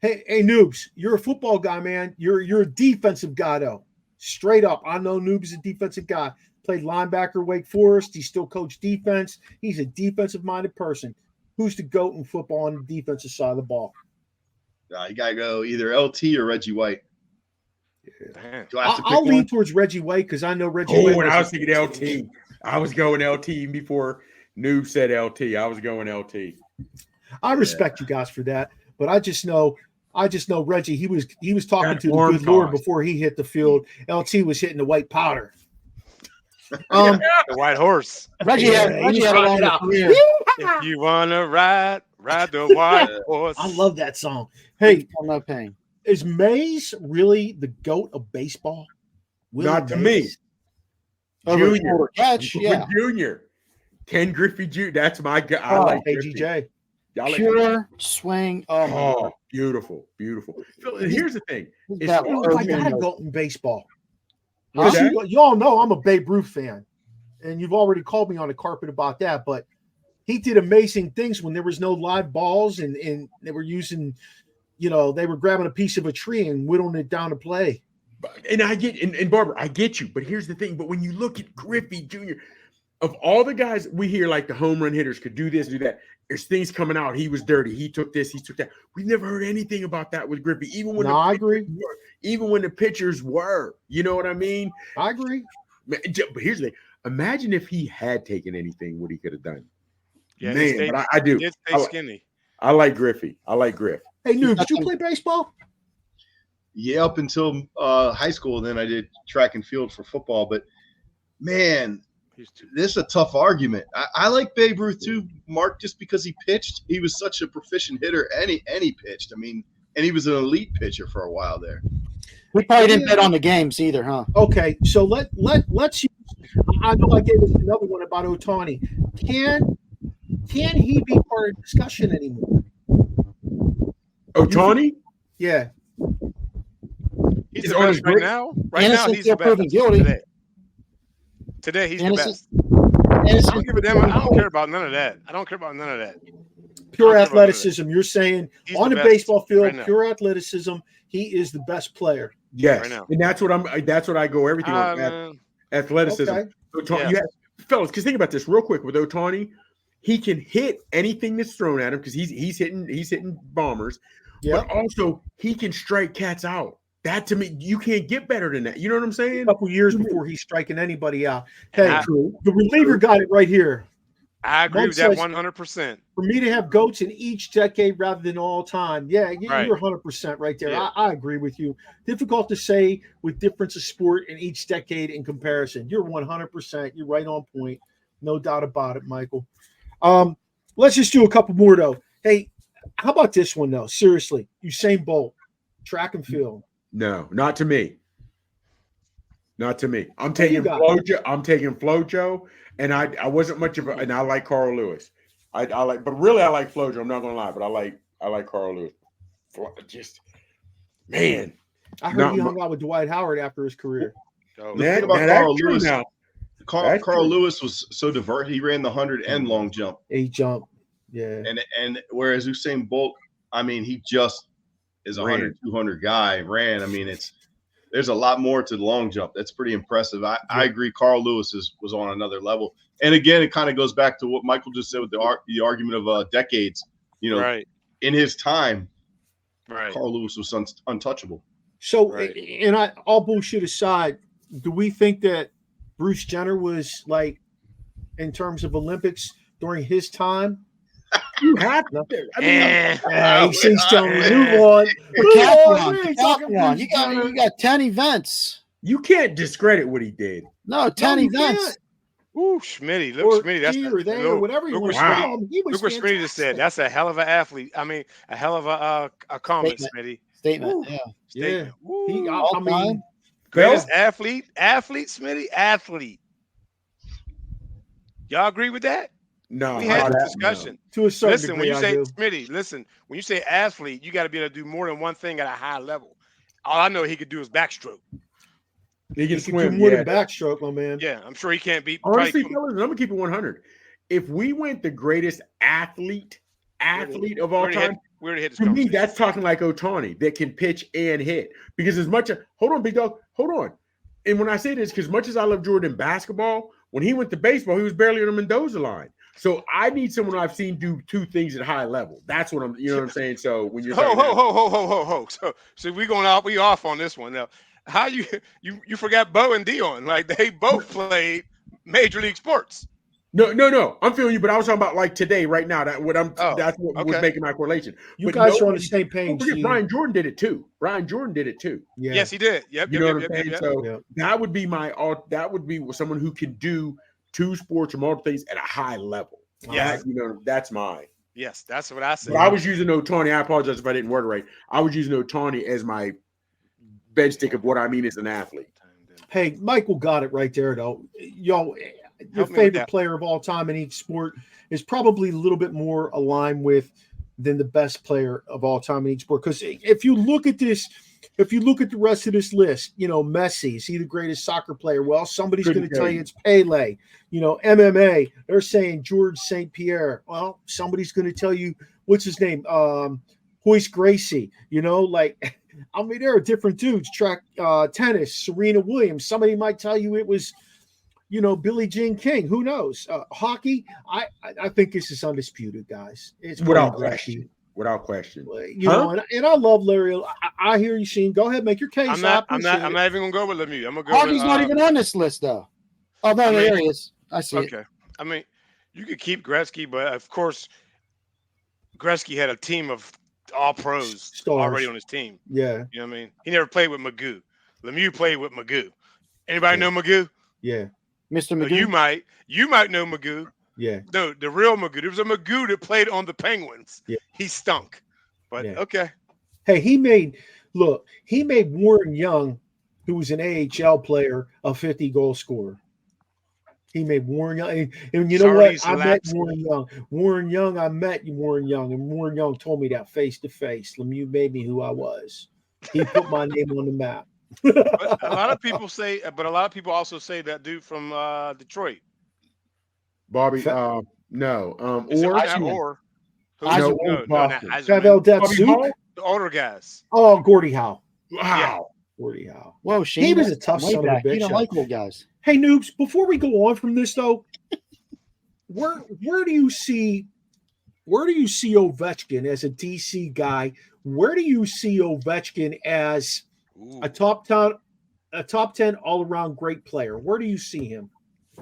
Hey, noobs, you're a football guy, man. You're a defensive guy, though. Straight up, I know Noob's a defensive guy. Played linebacker, Wake Forest. He still coached defense. He's a defensive-minded person. Who's the GOAT in football on the defensive side of the ball? You gotta go either LT or Reggie White. I'll lean towards Reggie White because I know Reggie White. Oh, and I was thinking LT. I was going LT even before Noob said LT. I was going LT. I respect you guys for that, but I just know Reggie. He was talking to the good Lord before he hit the field. LT was hitting the white powder. The white horse. Reggie had a long career. If you wanna ride the white horse. I love that song. Hey, I'm not paying. Is Mays really the GOAT of baseball? Not to me. Junior. Catch, yeah. Junior. Ken Griffey Jr. That's my guy. I like AGJ. Pure swing. Oh, beautiful. Here's the thing. I gotta go in baseball. You all know I'm a Babe Ruth fan, and you've already called me on the carpet about that, but he did amazing things when there was no live balls and they were using they were grabbing a piece of a tree and whittling it down to play. And I get, and Barbara, I get you. But here's the thing. But when you look at Griffey Jr., of all the guys we hear, like the home run hitters could do this, do that. There's things coming out. He was dirty. He took this. He took that. We've never heard anything about that with Griffey. Even when I agree. Even when the pitchers were, you know what I mean? I agree. But here's the thing. Imagine if he had taken anything, what he could have done. Yeah, man, but I do. He did stay skinny. I like Griffey. I like Griff. Hey, Noob, did you play baseball? Yeah, up until high school. Then I did track and field for football. But, man, this is a tough argument. I like Babe Ruth too, Mark, just because he pitched. He was such a proficient hitter, and he pitched. I mean, and he was an elite pitcher for a while there. We probably didn't bet on the games either, huh? Okay, so let's use. I know I gave us another one about Ohtani. Can he be part of the discussion anymore? Ohtani? Yeah. He's the best right now. Right now, he's the best. Guilty. Today, he's the best. I don't give a damn. I don't care about none of that. I don't care about none of that. Pure athleticism. You're saying on the baseball field, right pure athleticism. He is the best player. Yes, right now. And that's what I go everything on. Athleticism. Okay. Fellas, because think about this real quick with Ohtani. He can hit anything that's thrown at him because he's hitting bombers. Yeah. But also he can strike cats out. That to me, you can't get better than that. You know what I'm saying? A couple years before he's striking anybody out. Hey, the reliever got it right here. I agree with that 100%. For me to have GOATs in each decade rather than all time, you're 100% right there. Yeah. I agree with you. Difficult to say with difference of sport in each decade in comparison. You're 100%. You're right on point. No doubt about it, Michael. Let's just do a couple more, though. Hey, how about this one, though? Seriously, Usain Bolt, track and field. No, not to me. Not to me. I'm taking Flojo, and I wasn't much of a, and I like Carl Lewis. I like, but really I like Flojo. I'm not gonna lie, but I like Carl Lewis. Just man, I heard he hung out with Dwight Howard after his career. The thing about Carl Lewis, Carl Lewis was so diverse. He ran the 100 and long jump. A jump, yeah. And whereas Usain Bolt, I mean, he just is a 100, 200 guy. Ran. I mean, there's a lot more to the long jump. That's pretty impressive. I agree. Carl Lewis was on another level. And again, it kind of goes back to what Michael just said with the argument of decades. You know, in his time, Carl Lewis was untouchable. So, and all bullshit aside, do we think that Bruce Jenner was like, in terms of Olympics during his time? You have to. I mean, he's telling me move on. You got 10 events. You can't discredit what he did. No, 10 events. Ooh, Schmitty. Look, Schmitty. That's whatever you want to say. Look what Schmitty just said. That's a hell of an athlete. I mean, a hell of a comment, Schmitty. Statement. Yeah. I mean, greatest athlete, Schmitty, athlete. Y'all agree with that? No, we had this discussion. No. To a certain degree, when you say Smitty, when you say athlete, you got to be able to do more than one thing at a high level. All I know he could do is backstroke. He can swim. Do more than backstroke, my man. Yeah, I'm sure he can't beat. Honestly, fellas, I'm gonna keep it 100. If we went the greatest athlete of all time, we already hit this. To me, that's talking like Ohtani that can pitch and hit. Because as much as hold on, big dog, hold on. And when I say this, because much as I love Jordan in basketball, when he went to baseball, he was barely on the Mendoza line. So I need someone I've seen do two things at high level. That's what you know what I'm saying? So when you're So we off on this one now. How you forgot Bo and Dion? Like they both played major league sports. No. I'm feeling you, but I was talking about like today, right now. That's what was making my correlation. You guys are on the same page. Brian Jordan did it too. Yeah. Yes, he did. Yep. You know what I'm saying? So that would be that would be someone who can do two sports or multiple things at a high level. Yeah, that's mine. Yes, that's what I said. But I was using Ohtani. I apologize if I didn't word it right. I was using Ohtani as my bench stick of what I mean as an athlete. Hey, Michael got it right there, though. Your favorite player of all time in each sport is probably a little bit more aligned with than the best player of all time in each sport. Because if you look at this, if you look at the rest of this list, Messi, is he the greatest soccer player? Well, somebody's going to tell you it's Pele. MMA, they're saying George St. Pierre. Well, somebody's going to tell you, what's his name? Hoist Gracie, like, I mean, there are different dudes. Track tennis, Serena Williams. Somebody might tell you it was, Billie Jean King. Who knows? Hockey, I think this is undisputed, guys. It's Without question. Without question. And I love Larry. I hear you, Sheen. Go ahead, make your case. I'm not even gonna go with Lemieux. I'm gonna go. Hockey's not even on this list, though. Oh no, there he is. I see. Okay. I mean, you could keep Gretzky, but of course, Gretzky had a team of all pros Stars already on his team. Yeah. You know what I mean? He never played with Magoo. Lemieux played with Magoo. Anybody know Magoo? Yeah. Mr. Magoo. You might know Magoo. Yeah. No, the real Magoo. There was a Magoo that played on the Penguins. Yeah. He stunk. But okay. Hey, he made Warren Young, who was an AHL player, a 50-goal scorer. He made Warren Young, and you know what? I met Warren Young. I met Warren Young, and Warren Young told me that face to face. Lemieux made me who I was. He put my name on the map. But a lot of people also say that dude from Detroit. Bobby, no. Pavel Datsyuk? The older guys. Oh, Gordie Howe. Wow. Yeah. Gordie Howe. Whoa, Shane. He was a tough son of a bitch. You don't like old guys. Hey, noobs, before we go on from this, though, where do you see Ovechkin as a DC guy? Where do you see Ovechkin as a top 10 all-around great player? Where do you see him?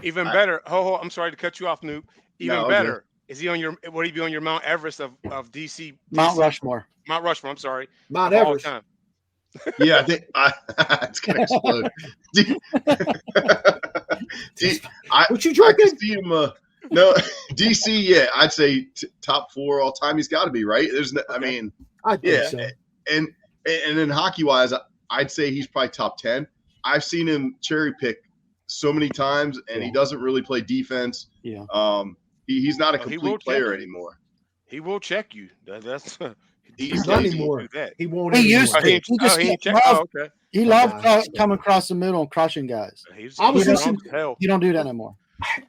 Even better. I'm sorry to cut you off, Noob. Even better. Is he on your? Would he be on your Mount Everest of DC? Mount Rushmore. Mount Rushmore. I'm sorry. Mount Everest. Yeah, I think it's gonna explode. What you drinking? See him, no, DC. Yeah, I'd say top 4 all time. He's got to be right. There's, I mean, I think so. And then hockey wise, I'd say he's probably top 10. I've seen him cherry pick so many times, and he doesn't really play defense. Yeah. He's not a complete player anymore. He will check you. That's. He's not anymore. He won't. He used to. He loved coming across the middle and crushing guys. You don't do that anymore.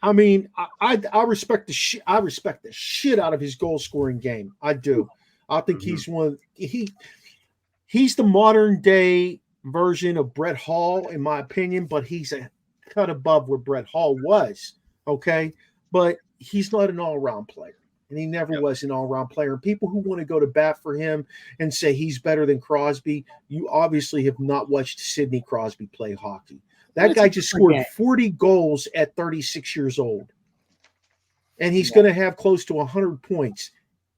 I mean, I respect the shit. I respect the shit out of his goal scoring game. I do. I think he's the modern day version of Brett Hall, in my opinion. But he's a cut above where Brett Hall was. Okay, but he's not an all around player. And he never was an all-around player. And people who want to go to bat for him and say he's better than Crosby, you obviously have not watched Sidney Crosby play hockey. That guy just scored 40 goals at 36 years old. And he's going to have close to 100 points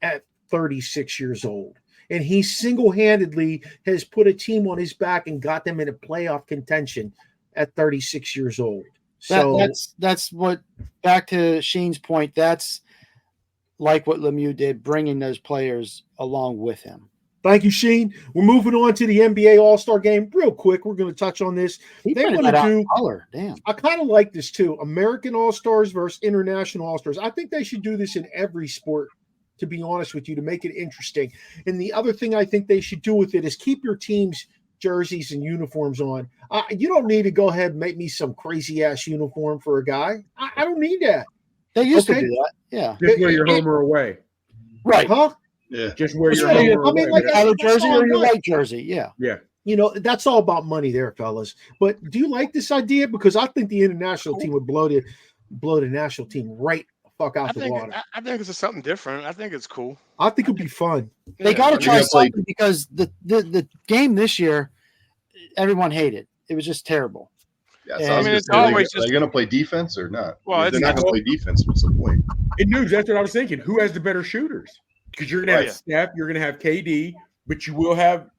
at 36 years old. And he single-handedly has put a team on his back and got them into playoff contention at 36 years old. So that's what, back to Sheen's point, that's like what Lemieux did, bringing those players along with him. Thank you, Sheen. We're moving on to the NBA All-Star Game real quick. We're going to touch on this. They want to do color. Damn. I kind of like this too. American All-Stars versus International All-Stars. I think they should do this in every sport, to be honest with you, to make it interesting. And the other thing I think they should do with it is keep your team's jerseys and uniforms on. You don't need to go ahead and make me some crazy-ass uniform for a guy. I don't need that. They used to do that. Yeah. Just wear your home or away. Right. Huh? Yeah. Just wear your home or away. Like either jersey or your white jersey. Yeah. Yeah. You know, that's all about money there, fellas. But do you like this idea? Because I think the international team would blow the national team right the fuck out the water. I think it's something different. I think it's cool. I think it'd be fun. They got to try something because the game this year, everyone hated. It was just terrible. Yeah, so I mean, it's always just. Are they going to play defense or not? Well, if they're not going to play defense. What's the point? In news, that's what I was thinking. Who has the better shooters? Because you're going to have Steph, you're going to have KD, but you will have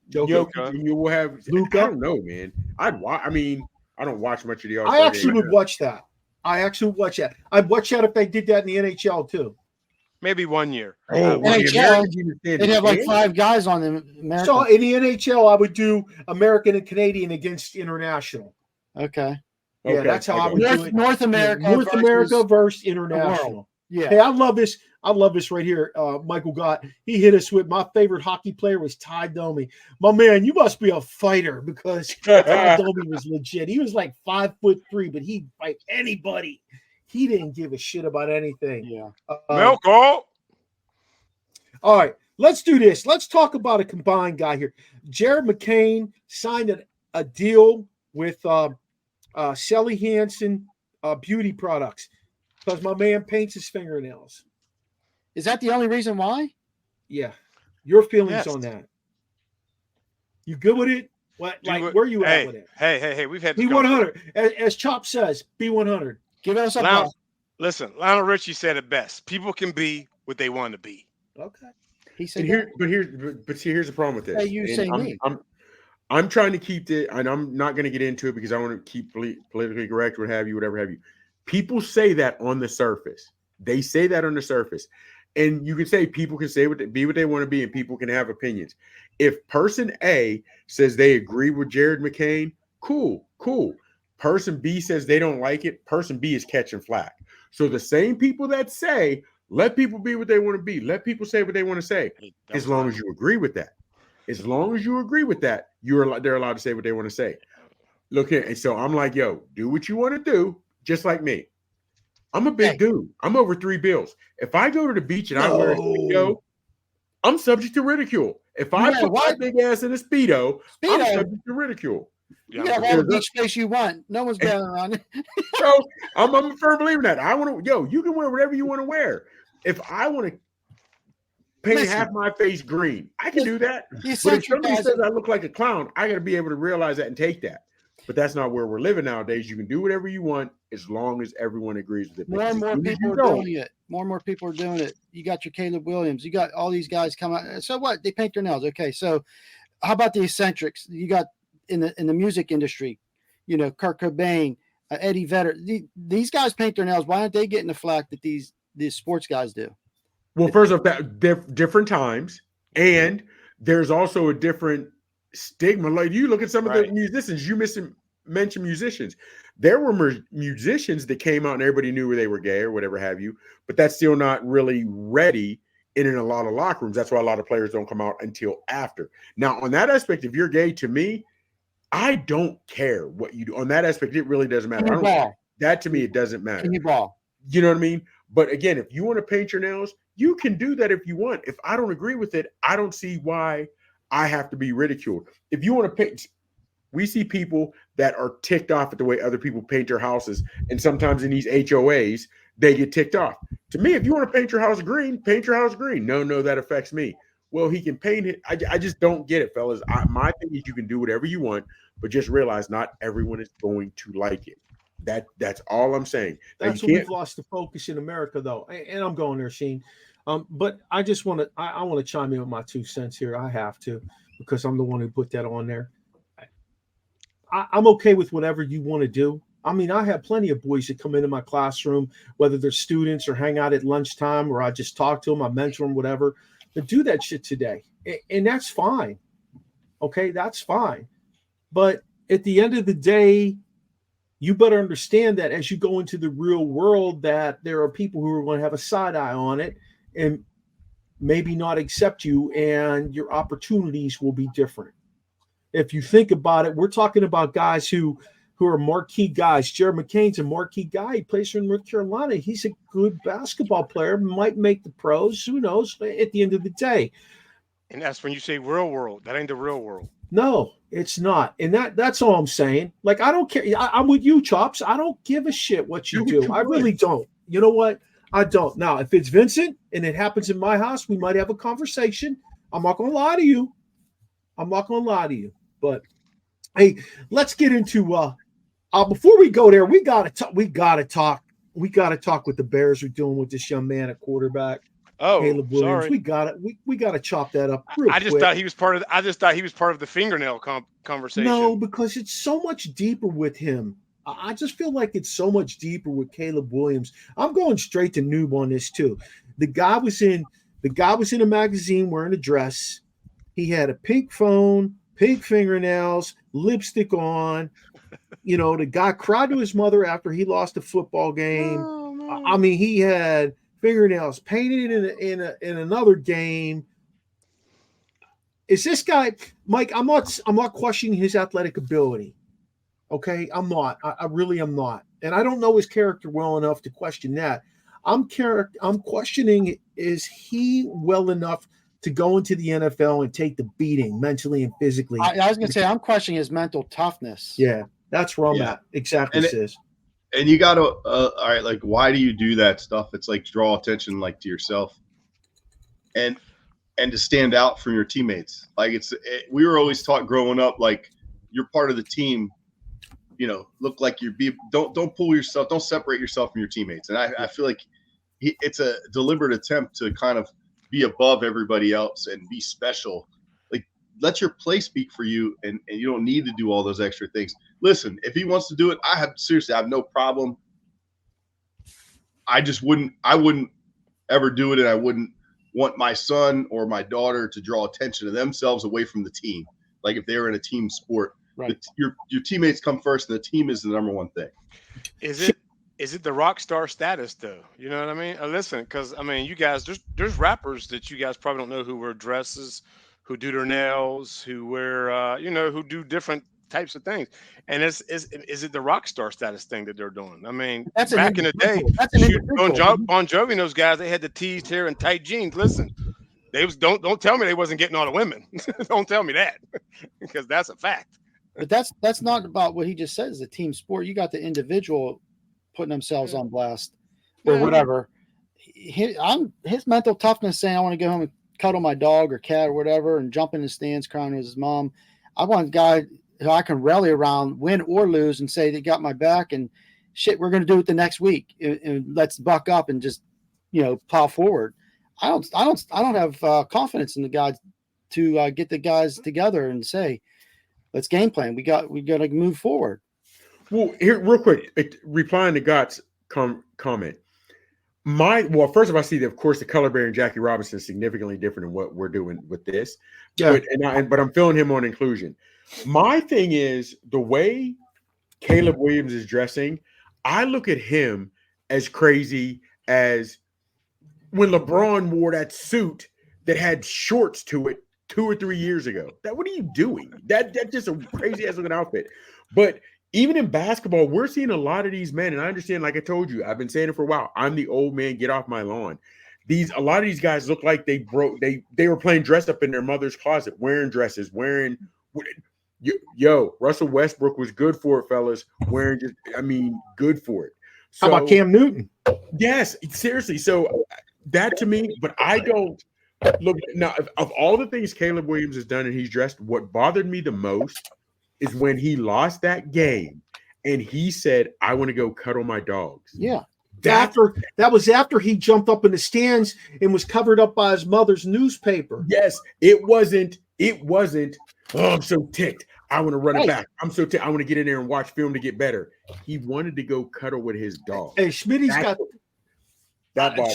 Jokic, and you will have Luka. I don't know, man. I don't watch much of the All-Star I actually would watch that. I'd watch that if they did that in the NHL too. Maybe 1 year. NHL, they'd have like 5 guys on them. So in the NHL, I would do American and Canadian against international. Okay. Yeah, that's how I would do it. North America. North America versus international. Yeah. Hey, I love this. I love this right here. Michael Gott, he hit us with my favorite hockey player was Ty Domi. My man, you must be a fighter because Ty Domi was legit. He was like 5'3", but he'd fight anybody. He didn't give a shit about anything. Yeah. Milko. All right. let's do this. Let's talk about a combined guy here. Jared McCain signed a deal with Sally Hansen beauty products because my man paints his fingernails. Is that the only reason why? Yeah. Your feelings on that? You good with it? What, like, where you at with it? Hey, we've had B100. As Chop says, B100. Give us a listen, Lionel Richie said it best. People can be what they want to be. Okay. He said here's the problem with this. Hey, you say me. I'm trying to keep it, and I'm not going to get into it because I want to keep politically correct, whatever have you. People say that on the surface. They say that on the surface. And you can say people can say be what they want to be, and people can have opinions. If person A says they agree with Jared McCain, cool. Person B says they don't like it, person B is catching flack. So the same people that say, let people be what they want to be, let people say what they want to say, as long as you agree with that. As long as you agree with that, they're allowed to say what they want to say. Look here, and so I'm like, yo, do what you want to do, just like me. I'm a big dude. I'm over 3 bills. If I go to the beach and I wear a Speedo, I'm subject to ridicule. If I put my big ass in a Speedo, I'm subject to ridicule. You have all the beach space you want. No one's better on it. So I'm a firm believer in that. I want to, you can wear whatever you want to wear. If I want to paint half my face green, I can do that. But if somebody says I look like a clown, I got to be able to realize that and take that. But that's not where we're living nowadays. You can do whatever you want as long as everyone agrees with it. More and more people are doing it. More and more people are doing it. You got your Caleb Williams. You got all these guys come out. So what? They paint their nails. Okay. So how about the eccentrics? You got in the music industry, Kurt Cobain, Eddie Vedder. These guys paint their nails. Why aren't they getting the flack that these sports guys do? Well, first off, that different times, and there's also a different stigma. Like you look at some of the musicians, you mentioned musicians. There were musicians that came out and everybody knew they were gay or whatever have you, but that's still not really ready in a lot of locker rooms. That's why a lot of players don't come out until after. Now, on that aspect, if you're gay, to me, I don't care what you do. On that aspect, it really doesn't matter. That to me, it doesn't matter. Can you ball? You know what I mean? But again, if you want to paint your nails, you can do that if you want. If I don't agree with it, I don't see why I have to be ridiculed. If you want to paint, we see people that are ticked off at the way other people paint their houses. And sometimes in these HOAs, they get ticked off. To me, if you want to paint your house green, paint your house green. No, that affects me. Well, he can paint it. I just don't get it, fellas. My thing is you can do whatever you want, but just realize not everyone is going to like it. That's all I'm saying. That's what we've lost the focus in America, though. And I'm going there, Sheen. But I just want to I want to chime in with my 2 cents here. I have to, because I'm the one who put that on there. I'm okay with whatever you want to do. I mean, I have plenty of boys that come into my classroom, whether they're students or hang out at lunchtime, or I just talk to them, I mentor them, whatever. But do that shit today. And that's fine. Okay, that's fine. But at the end of the day, you better understand that as you go into the real world, that there are people who are going to have a side eye on it and maybe not accept you, and your opportunities will be different. If you think about it, we're talking about guys who are marquee guys. Jared McCain's a marquee guy. He plays for North Carolina. He's a good basketball player, might make the pros. Who knows at the end of the day. And that's when you say real world. That ain't the real world. No, it's not. And that's all I'm saying. Like, I don't care. I'm with you, Chops. I don't give a shit what you do. I really don't. You know what? I don't. Now, if it's Vincent and it happens in my house, we might have a conversation. I'm not going to lie to you. But hey, let's get into before we go there, we gotta talk with the Bears are doing with this young man at quarterback. Oh, Caleb Williams. Sorry. We gotta chop that up. I just thought he was part of the fingernail conversation. No, because it's so much deeper with him. I just feel like it's so much deeper with Caleb Williams. I'm going straight to noob on this too. The guy was in a magazine wearing a dress. He had a pink phone, pink fingernails, lipstick on. The guy cried to his mother after he lost a football game. Oh, I mean, he had fingernails painted in another game. Is this guy, Mike? I'm not questioning his athletic ability. Okay, I'm not. I really am not, and I don't know his character well enough to question that. I'm questioning, is he well enough to go into the NFL and take the beating mentally and physically. I was going to say, I'm questioning his mental toughness. Yeah, that's where I'm at. Exactly, sis. And you got to, all right, like, why do you do that stuff? It's like draw attention, like, to yourself and to stand out from your teammates. Like, we were always taught growing up, like, you're part of the team, look like don't pull yourself, don't separate yourself from your teammates. And I feel like it's a deliberate attempt to kind of be above everybody else and be special. Like, let your play speak for you, and you don't need to do all those extra things. Listen, if he wants to do it, I have no problem. I wouldn't ever do it, and I wouldn't want my son or my daughter to draw attention to themselves away from the team. Like, if they were in a team sport, right, your teammates come first, and the team is the number one thing. Is it the rock star status though? You know what I mean? Listen, because I mean, you guys, there's rappers that you guys probably don't know who wear dresses, who do their nails, who wear who do different types of things. And is it the rock star status thing that they're doing? I mean, that's back in the day, Bon Jovi and those guys, they had the teased hair and tight jeans. Listen, don't tell me they wasn't getting all the women. Don't tell me that, because that's a fact. But that's not about what he just said. It's a team sport. You got the individual putting themselves on blast or whatever. His mental toughness, saying, I want to go home and cuddle my dog or cat or whatever and jump in the stands crying with his mom. I want a guy who I can rally around, win or lose, and say they got my back, and shit, we're going to do it the next week, and let's buck up and just plow forward. I don't have confidence in the guys to get the guys together and say, let's game plan. We got to move forward. Well, here, real quick, replying to Gott's comment. First of all, I see that, of course, the color bearing Jackie Robinson is significantly different than what we're doing with this. Yeah. But I'm filling him on inclusion. My thing is the way Caleb Williams is dressing. I look at him as crazy as when LeBron wore that suit that had shorts to it 2 or 3 years ago. What are you doing? That's just a crazy ass looking outfit. But even in basketball, we're seeing a lot of these men, and I understand, like I told you, I've been saying it for a while. I'm the old man, get off my lawn. A lot of these guys look like they were playing dress up in their mother's closet, wearing dresses, Russell Westbrook was good for it, fellas. Good for it. So, how about Cam Newton? Yes, seriously. So that to me, but I don't look now of all the things Caleb Williams has done and he's dressed, what bothered me the most is when he lost that game and he said, I want to go cuddle my dogs. Yeah. That was after he jumped up in the stands and was covered up by his mother's newspaper. Yes, it wasn't, oh, I'm so ticked. I want to run it back. I'm so ticked. I want to get in there and watch film to get better. He wanted to go cuddle with his dog. Hey, Schmitty's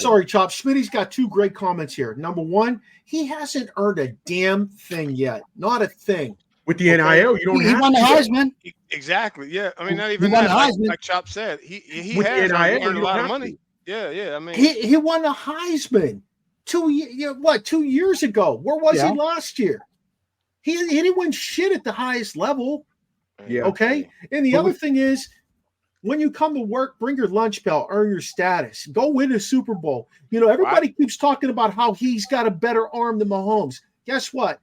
sorry, Chop. Schmitty's got 2 great comments here. Number 1, he hasn't earned a damn thing yet. Not a thing. With the NIL, you don't have to. He won the Heisman. Exactly. Yeah. I mean, not even that. Like Chop said, he has earned a lot of money. Yeah. I mean, he won the Heisman 2 years ago. Where was he last year? He didn't win shit at the highest level. Yeah. Okay. And the other thing is, when you come to work, bring your lunch bell, earn your status, go win a Super Bowl. Everybody keeps talking about how he's got a better arm than Mahomes. Guess what?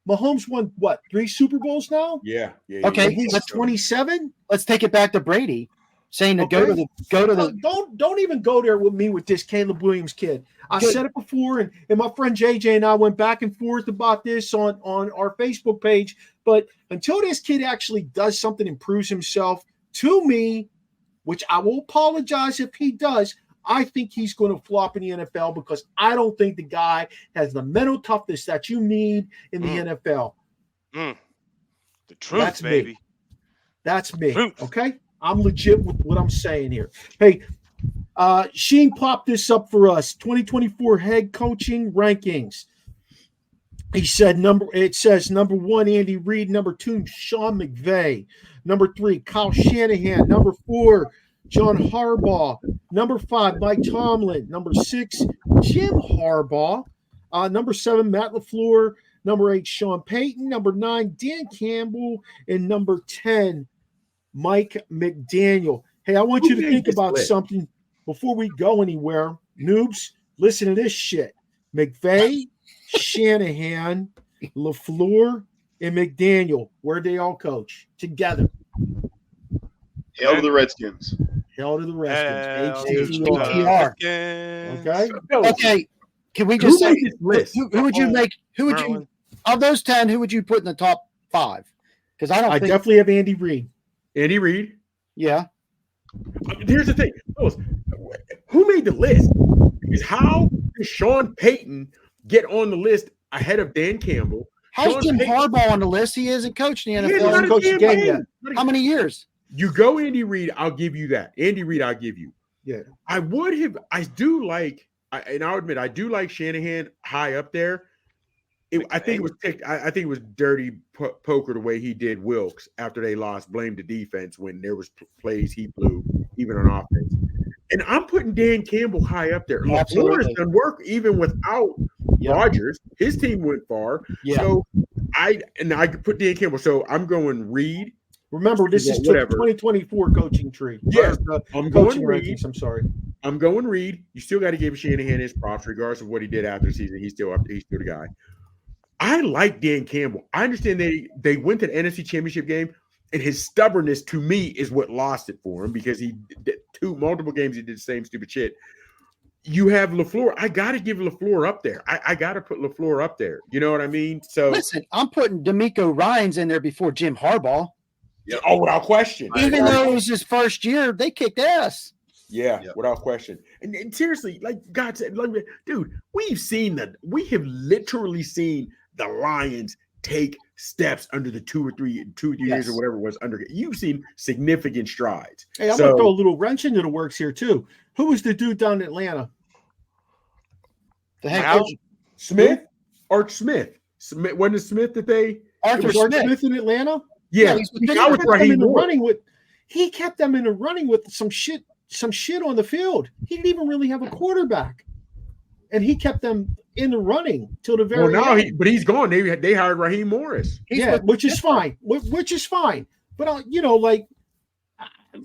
Mahomes won 3 Super Bowls now? Yeah. Okay, he's 27. Let's take it back to Brady saying to go to the. Don't even go there with me with this Caleb Williams kid. I said it before, and my friend JJ and I went back and forth about this on our Facebook page. But until this kid actually does something and proves himself to me, which I will apologize if he does, I think he's going to flop in the NFL because I don't think the guy has the mental toughness that you need in the NFL. The truth, That's baby. Me. That's me. Truth. Okay? I'm legit with what I'm saying here. Hey, Sheen popped this up for us. 2024 head coaching rankings. It says number 1, Andy Reid. Number 2, Sean McVay. Number 3, Kyle Shanahan. Number 4, John Harbaugh. Number 5, Mike Tomlin. Number 6, Jim Harbaugh. Number 7, Matt LaFleur. Number 8, Sean Payton. Number 9, Dan Campbell. And number 10, Mike McDaniel. Hey, I want you to think about something before we go anywhere. Noobs, listen to this shit. McVay, Shanahan, LaFleur, and McDaniel. Where'd they all coach together? Hail to the Redskins. Hail to the Redskins. HTTR. Okay. Okay. Can we just say who would you make? Who would Maryland. you of those 10? Who would you put in the top 5? Because I definitely have Andy Reid. Andy Reid. Yeah. Here's the thing. Who made the list? Because how did Sean Payton get on the list ahead of Dan Campbell? How's Jim Harbaugh on the list? He hasn't coached in the NFL. He hasn't coached a game yet. How many years? You go Andy Reid, I'll give you that. Andy Reid, I'll give you. Yeah. I do like Shanahan high up there. I think it was dirty poker the way he did Wilkes after they lost, blamed the defense when there was plays he blew, even on offense. And I'm putting Dan Campbell high up there. LaFleur has done work even without Rodgers. His team went far. Yeah. So I could put Dan Campbell. So I'm going Reid. Remember, this is 2024 coaching tree. Yeah, I'm going Reid. I'm sorry. I'm going Reid. You still got to give Shanahan his props, regardless of what he did after the season. He's still the guy. I like Dan Campbell. I understand they went to the NFC Championship game, and his stubbornness to me is what lost it for him because he did multiple games he did the same stupid shit. You have LaFleur. I got to give LaFleur up there. I got to put LaFleur up there. You know what I mean? So listen, I'm putting D'Amico Ryans in there before Jim Harbaugh. Yeah. Oh, without question. Even though it was his first year, they kicked ass. Yeah, without question. And seriously, like God said, dude, we have literally seen the Lions take steps under the 2 or 3 years or whatever it was under. You've seen significant strides. Hey, I'm gonna throw a little wrench into the works here too. Who was the dude down in Atlanta? The head coach Smith, Arch Smith. Wasn't it Smith that they Arthur Smith in Atlanta? Yeah, he kept them in the running with some shit on the field. He didn't even really have a quarterback, and he kept them in the running till the very end. But he's gone. They hired Raheem Morris. Which is fine. Which is fine. But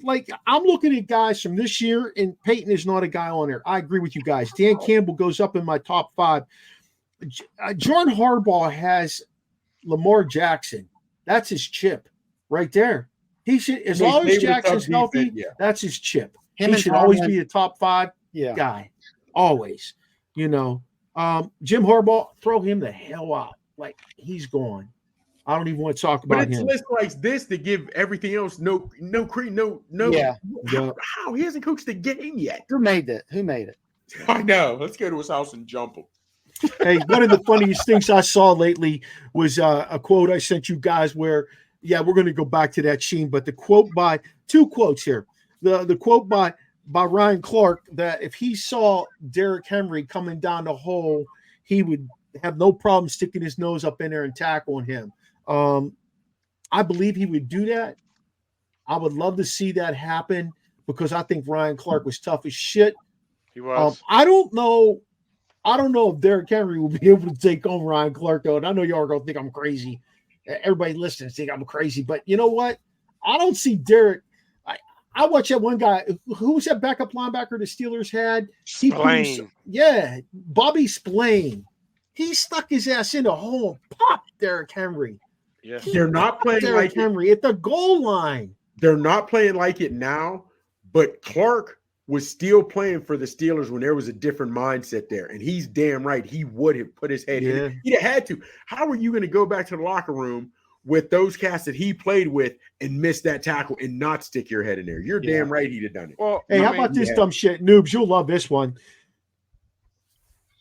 like I'm looking at guys from this year, and Peyton is not a guy on there. I agree with you guys. Dan Campbell goes up in my top 5. John Harbaugh has Lamar Jackson. That's his chip right there. He should, as long as Jackson's healthy, that's his chip. He should always be a top 5 guy. Always. Jim Harbaugh, throw him the hell out. Like, he's gone. I don't even want to talk about him. But it's lists like this to give everything else no cream, no. Yeah. How? He hasn't coached the game yet. Who made it? I know. Let's go to his house and jump him. Hey, one of the funniest things I saw lately was a quote I sent you guys where, we're going to go back to that Sheen, but the quote by 2 quotes here. The quote by Ryan Clark that if he saw Derrick Henry coming down the hole, he would have no problem sticking his nose up in there and tackling him. I believe he would do that. I would love to see that happen because I think Ryan Clark was tough as shit. He was. I don't know if Derrick Henry will be able to take on Ryan Clark, though. And I know y'all are going to think I'm crazy. Everybody listening think I'm crazy. But you know what? I don't see Derrick. I watched that one guy. Who was that backup linebacker the Steelers had? Spillane. Bobby Spillane. He stuck his ass in the hole and popped Derrick Henry. Yeah. They're not playing Derrick Henry at the goal line. They're not playing like it now, but Clark was still playing for the Steelers when there was a different mindset there. And he's damn right. He would have put his head in. He'd have had to. How are you going to go back to the locker room with those cats that he played with and miss that tackle and not stick your head in there? You're damn right he'd have done it. Well, hey, how about this dumb shit? Noobs, you'll love this one.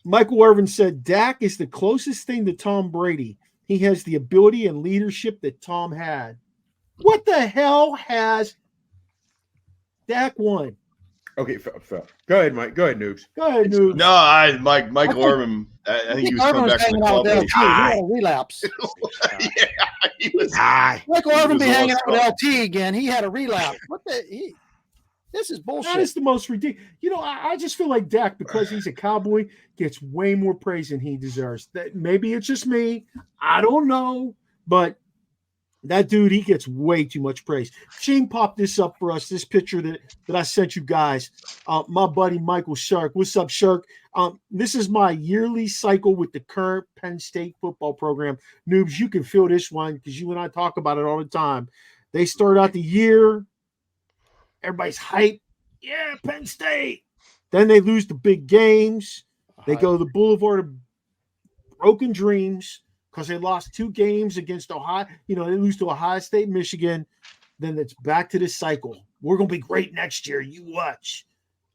Michael Irvin said, Dak is the closest thing to Tom Brady. He has the ability and leadership that Tom had. What the hell has Dak won? Okay, go ahead, Mike. Go ahead, Noobs. Go ahead, Noobs. No, Michael Irvin. I think he was coming back from the He had a relapse. He was. Michael Irvin be hanging out with LT again. He had a relapse. This is bullshit. That is the most ridiculous. I just feel like Dak, because he's a Cowboy, gets way more praise than he deserves. That maybe it's just me. I don't know, but That dude, he gets way too much praise. Shane popped this up for us, this picture that I sent you guys. My buddy Michael Shark. What's up, Shark? This is my yearly cycle with the current Penn State football program. Noobs, you can feel this one because you and I talk about it all the time. They start out the year, everybody's hyped. Yeah, Penn State. Then they lose the big games. They go to the Boulevard of Broken Dreams because they lost 2 games against Ohio. They lose to Ohio State, Michigan. Then it's back to this cycle. We're going to be great next year. You watch.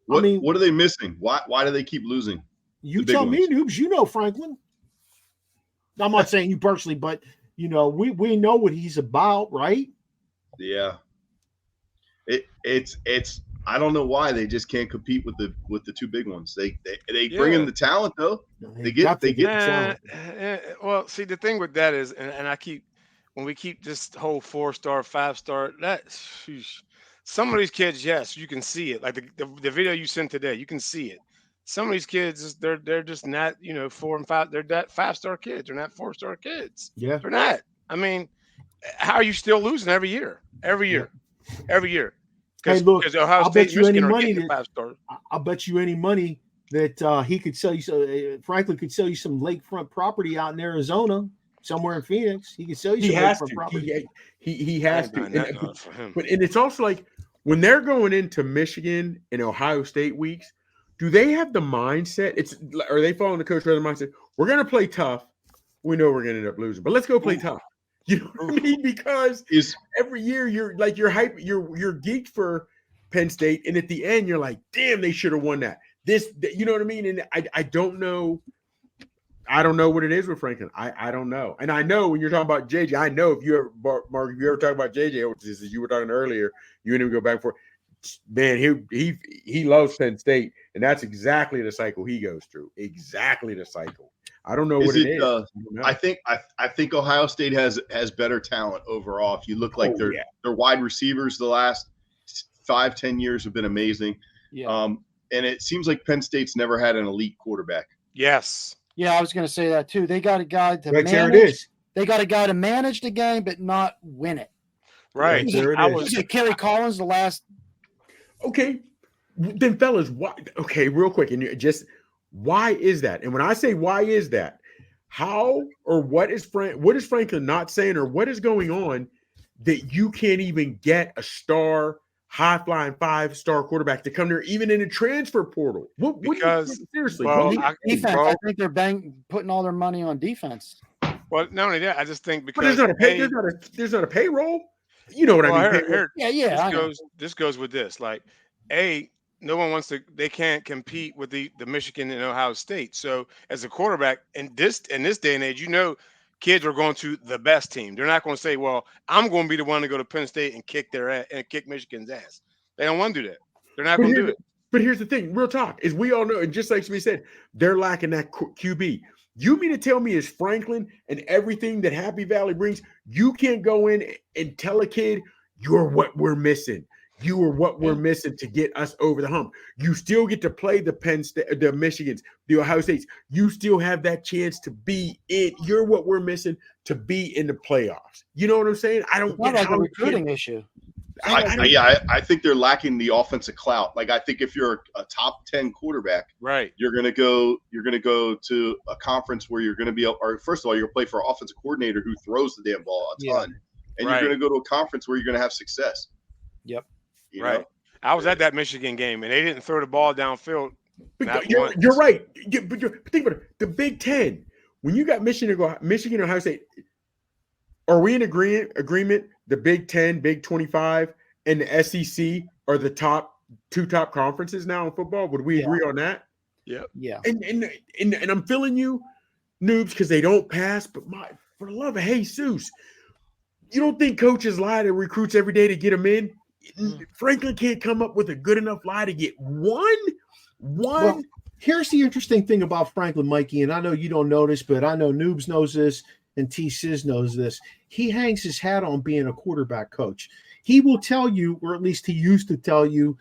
What are they missing? Why do they keep losing? You tell me, Noobs. You know Franklin. I'm not saying you personally, but, we know what he's about, right? Yeah. It's I don't know why they just can't compete with the 2 big ones. They bring in the talent though. They get the talent. Well, see, the thing with that is, and when we keep this whole 4-star, 5-star, some of these kids, yes, you can see it. Like the video you sent today, you can see it. Some of these kids, they're just not, 4 and 5. They're that 5-star kids. They're not 4-star kids. Yeah, they're not. I mean, how are you still losing every year? Hey, look, Ohio State, Michigan are getting 5-star. I'll bet you any money that he could sell you. Franklin could sell you some lakefront property out in Arizona, somewhere in Phoenix. He could sell you some lakefront property. He has to. But it's also like when they're going into Michigan and Ohio State weeks, do they have the mindset? Are they following the coach rather mindset? We're going to play tough. We know we're going to end up losing, but let's go play tough. You know what I mean? Because every year you're hype, you're geeked for Penn State, and at the end you're like, damn, they should have won that. You know what I mean? And I don't know. I don't know what it is with Franklin. I don't know. And I know when you're talking about JJ, I know if you ever, Mark, if you ever talk about JJ, which is you were talking earlier, you and him go back and forth. Man, he loves Penn State, and that's exactly the cycle he goes through. Exactly the cycle. I don't know what it is. I think Ohio State has better talent overall. If you look like their wide receivers, the last 5-10 years have been amazing. Yeah. And it seems like Penn State's never had an elite quarterback. Yes. Yeah, I was going to say that too. They got a guy to manage. There it is. They got a guy to manage the game, but not win it. Right. There it is. Kerry Collins the last. Okay, then fellas, why? Okay, real quick, and just why is that? And when I say why is that, how or what is Franklin not saying, or what is going on that you can't even get a star, high flying 5-star quarterback to come there, even in a transfer portal? Because seriously, defense. I think they're putting all their money on defense. Well, not only that, I just think because there's not a payroll. You know what I mean? This goes with this. Like, no one wants to. They can't compete with the Michigan and Ohio State. So, as a quarterback in this day and age, kids are going to the best team. They're not going to say, "Well, I'm going to be the one to go to Penn State and kick their ass and kick Michigan's ass." They don't want to do that. They're not going to do it. But here's the thing: real talk is we all know, and just like we said, they're lacking that QB. You mean to tell me as Franklin and everything that Happy Valley brings, you can't go in and tell a kid you're what we're missing. You are what we're missing to get us over the hump. You still get to play the Penn State, the Michigans, the Ohio States. You still have that chance to be in. You're what we're missing to be in the playoffs. You know what I'm saying? I don't get a recruiting issue. I think they're lacking the offensive clout. Like, I think if you're a top 10 quarterback, right, you're gonna go to a conference where you're gonna be, or first of all, you're gonna play for an offensive coordinator who throws the damn ball a ton, and you're gonna go to a conference where you're gonna have success. Yep. You know? I was at that Michigan game, and they didn't throw the ball downfield. You're right. But think about it. The Big Ten. When you got Michigan, Ohio State, are we in agreement? The Big 10, Big 25, and the SEC are the two top conferences now in football. Would we agree on that? Yeah. Yeah. And I'm feeling you, noobs, because they don't pass. But for the love of Jesus, you don't think coaches lie to recruits every day to get them in? Franklin can't come up with a good enough lie to get one. Well, here's the interesting thing about Franklin, Mikey, and I know you don't know this, but I know Noobs knows this. And T-Sizz knows this. He hangs his hat on being a quarterback coach. He will tell you, or at least he used to tell you,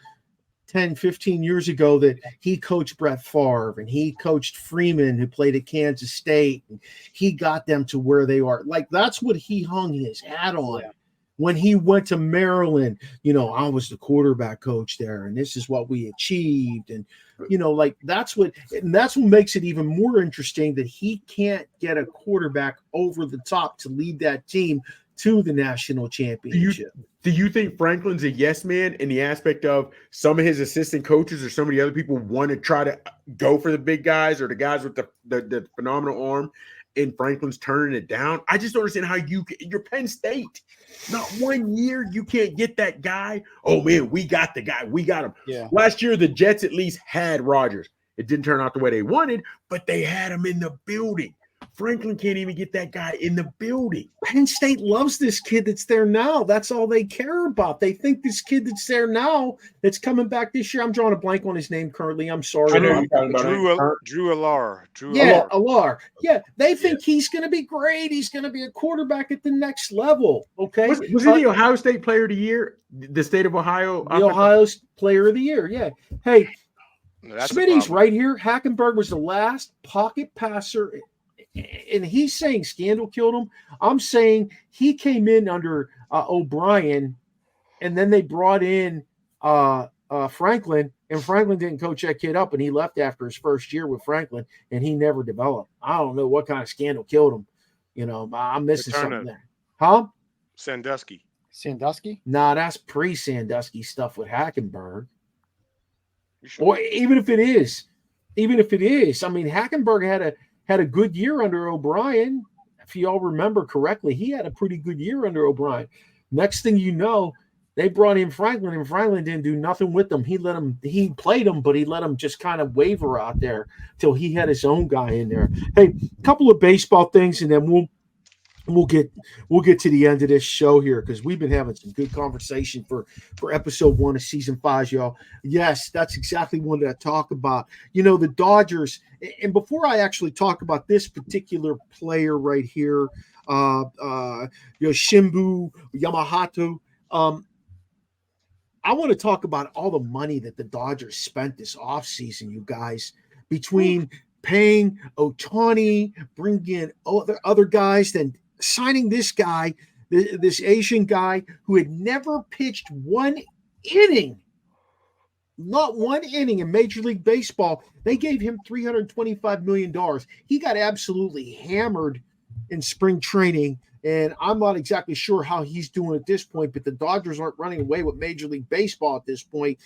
10, 15 years ago that he coached Brett Favre and he coached Freeman, who played at Kansas State. And he got them to where they are. Like, that's what he hung his hat on. Yeah. When he went to Maryland, I was the quarterback coach there, and this is what we achieved. And, that's what makes it even more interesting, that he can't get a quarterback over the top to lead that team to the national championship. Do you think Franklin's a yes man in the aspect of some of his assistant coaches or some of the other people want to try to go for the big guys or the guys with the phenomenal arm, and Franklin's turning it down? I just don't understand how you're Penn State. Not 1 year you can't get that guy. Oh, man, we got the guy. We got him. Yeah. Last year, the Jets at least had Rodgers. It didn't turn out the way they wanted, but they had him in the building. Franklin can't even get that guy in the building. Penn State loves this kid that's there now. That's all they care about. They think this kid that's there now, that's coming back this year. I'm drawing a blank on his name currently. I'm sorry. Drew Allar. Allar. Yeah, they think he's going to be great. He's going to be a quarterback at the next level. Okay. Was he the Ohio State Player of the Year? The state of Ohio? The Ohio Player of the Year, yeah. Hey, Smitty's right here. Hackenberg was the last pocket passer. And he's saying scandal killed him. I'm saying he came in under O'Brien, and then they brought in Franklin, and Franklin didn't coach that kid up, and he left after his first year with Franklin, and he never developed. I don't know what kind of scandal killed him. I'm missing something there. Huh? Sandusky? Nah, that's pre-Sandusky stuff with Hackenberg. Sure? Or even if it is, I mean, Hackenberg had a good year under O'Brien. If you all remember correctly, he had a pretty good year under O'Brien. Next thing you know, they brought in Franklin, and Franklin didn't do nothing with them. He played them, but he let them just kind of waver out there till he had his own guy in there. Hey, a couple of baseball things, and then we'll get to the end of this show here, because we've been having some good conversation for episode 1 of season 5, y'all. Yes, that's exactly what I talk about. The Dodgers. And before I actually talk about this particular player right here, Shimbu Yamamoto, I want to talk about all the money that the Dodgers spent this offseason, you guys, between paying Ohtani, bringing in other guys, then signing this guy, this Asian guy who had never pitched one inning. Not one inning in Major League Baseball. They gave him $325 million. He got absolutely hammered in spring training, and I'm not exactly sure how he's doing at this point, but the Dodgers aren't running away with Major League Baseball at this point.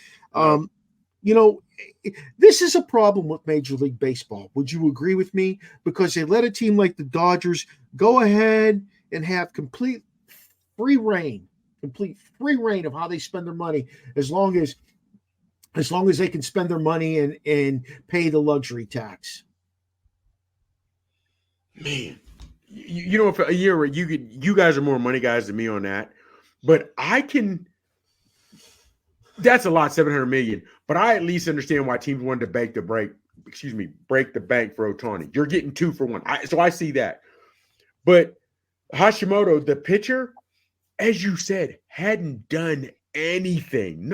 This is a problem with Major League Baseball. Would you agree with me? Because they let a team like the Dodgers go ahead and have complete free reign of how they spend their money, as long as they can spend their money and pay the luxury tax. Man, for a year where you guys are more money guys than me on that, but that's a lot, $700 million. But I at least understand why teams wanted to break the bank for Ohtani. You're getting 2 for 1. So I see that. But Hashimoto, the pitcher, as you said, hadn't done anything.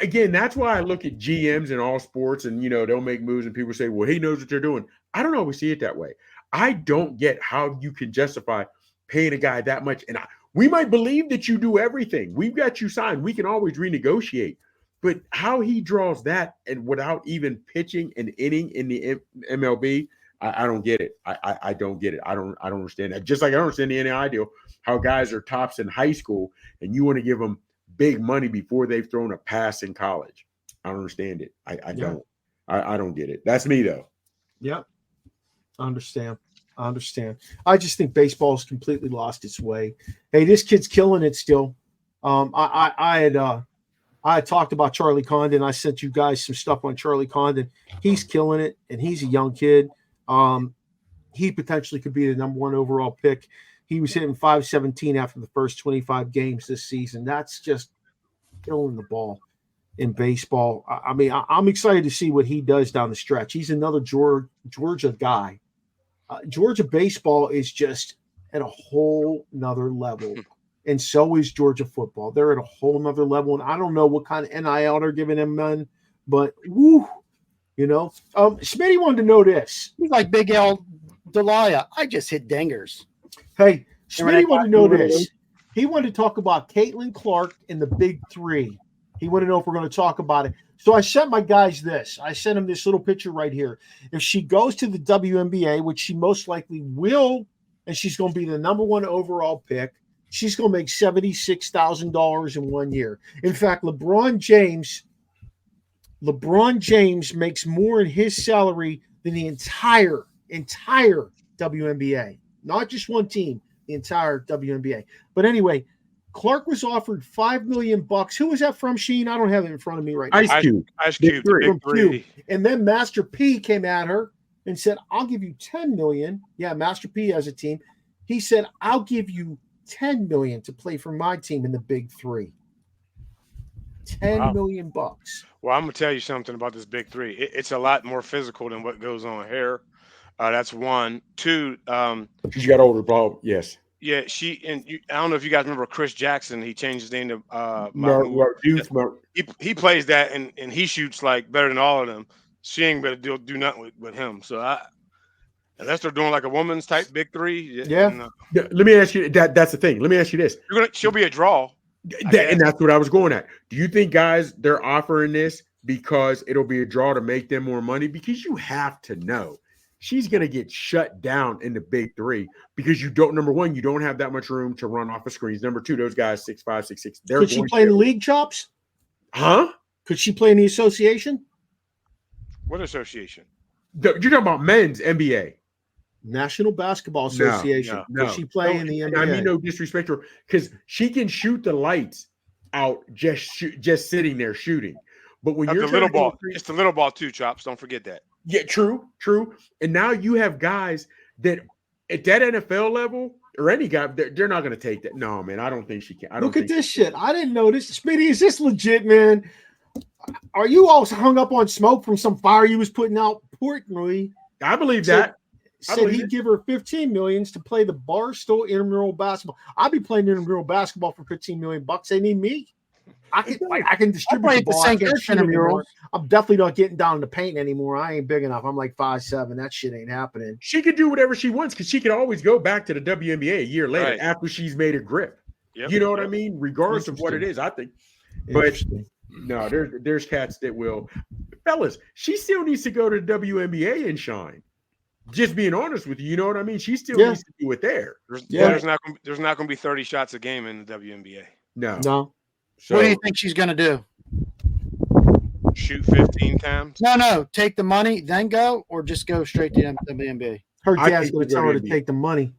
Again, that's why I look at GMs in all sports, and they'll make moves and people say, well, he knows what they're doing. I don't always see it that way. I don't get how you can justify paying a guy that much. And we might believe that you do everything. We've got you signed. We can always renegotiate. But how he draws that and without even pitching an inning in the MLB, I don't get it. I don't get it. I don't understand that. Just like I don't understand the NAI deal, how guys are tops in high school and you want to give them big money before they've thrown a pass in college. I don't understand it. I don't. I don't get it. That's me though. Yep. I understand. I just think baseball's completely lost its way. Hey, this kid's killing it still. I had talked about Charlie Condon. I sent you guys some stuff on Charlie Condon. He's killing it, and he's a young kid. He potentially could be the number 1 overall pick. He was hitting .517 after the first 25 games this season. That's just killing the ball in baseball. I mean, I'm excited to see what he does down the stretch. He's another Georgia guy. Georgia baseball is just at a whole nother level. and so is Georgia football. They're at a whole nother level, and I don't know what kind of NIL they're giving them, man, but woo, Smitty wanted to know this. He's like Big L Delia. I just hit dingers. Hey, Smitty wanted to know this. He wanted to talk about Caitlin Clark in the Big Three. He wanted to know if we're going to talk about it. So I sent my guys this. I sent him this little picture right here. If she goes to the WNBA, which she most likely will, and she's going to be the number 1 overall pick, she's going to make $76,000 in 1 year. In fact, LeBron James makes more in his salary than the entire WNBA. Not just one team, the entire WNBA. But anyway, Clark was offered $5 million. Who was that from, Sheen? I don't have it in front of me right now. Ice Cube. From Q. And then Master P came at her and said, I'll give you $10 million. Yeah, Master P has a team. He said, I'll give you $10 million to play for my team in the Big Three. $10 million. Well, I'm gonna tell you something about this Big Three. It's a lot more physical than what goes on here. That's one. Two. She's got older ball. Yes. Yeah, I don't know if you guys remember Chris Jackson. He changed his name to he plays that and he shoots like better than all of them. She ain't better do nothing with him. So unless they're doing like a woman's type Big Three. Yeah. Let me ask you that's the thing. Let me ask you this. She'll be a draw. And that's what I was going at. Do you think, guys, they're offering this because it'll be a draw to make them more money? Because you have to know she's going to get shut down in the Big Three because number one, you don't have that much room to run off of screens. Number two, those guys 6'5", 6'6". Could she play in the league, Chops? Huh? Could she play in the association? What association? You're talking about men's NBA. National Basketball Association. No. Could she play in the NBA? I mean, no disrespect to her, because she can shoot the lights out just sitting there shooting. But when you're the little ball, it's the little ball too, Chops. Don't forget that. Yeah, true. And now you have guys that at that NFL level or any guy, they're not going to take that. No, man, I don't think she can. Look at this shit. I didn't know this. Smitty, is this legit, man? Are you all hung up on smoke from some fire you was putting out? Portnoy. I believe that. Said he'd give her $15 million to play the Barstool intramural basketball. I'll be playing intramural basketball for $15 million. They need me. I can distribute the ball. I can't shoot anymore. I'm definitely not getting down in the paint anymore. I ain't big enough. I'm like 5'7". That shit ain't happening. She can do whatever she wants because she can always go back to the WNBA a year later after she's made a grip. Yep. You know what I mean? Regardless of what it is, I think. But no, there's cats that will. Fellas, she still needs to go to the WNBA and shine. Just being honest with you, you know what I mean? She still needs to do it there. There's not going to be 30 shots a game in the WNBA. No. So, what do you think she's going to do? Shoot 15 times? No. Take the money, then go, or just go straight to the WNBA? Her dad's going to tell her to take the money.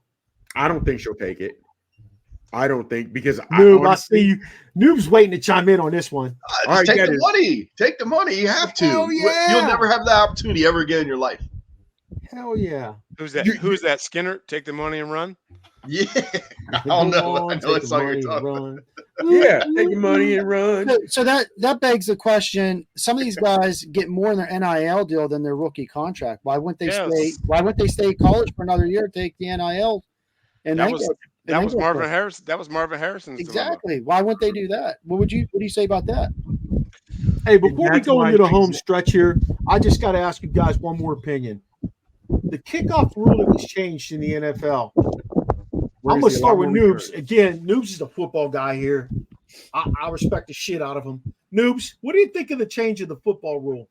I don't think she'll take it. I don't think because I see you. Noob's waiting to chime in on this one. Take the money. Take the money. You have to. Yeah. You'll never have that opportunity ever again in your life. Hell yeah. Who's that? Who's that? Skinner? Take the money and run? Yeah. I don't know. I know what song you're talking about. Yeah, take the money and run. So that begs the question: some of these guys get more in their NIL deal than their rookie contract. Why wouldn't they stay? Why wouldn't they stay at college for another year, take the NIL? And that was Marvin Harris. That was Marvin Harrison's exactly. Dilemma. Why wouldn't they do that? What do you say about that? Hey, before we go into the home stretch here, I just got to ask you guys one more opinion. The kickoff rule that was changed in the NFL. I'm going to start with Noobs. Again, Noobs is a football guy here. I respect the shit out of him. Noobs, what do you think of the change of the football rule?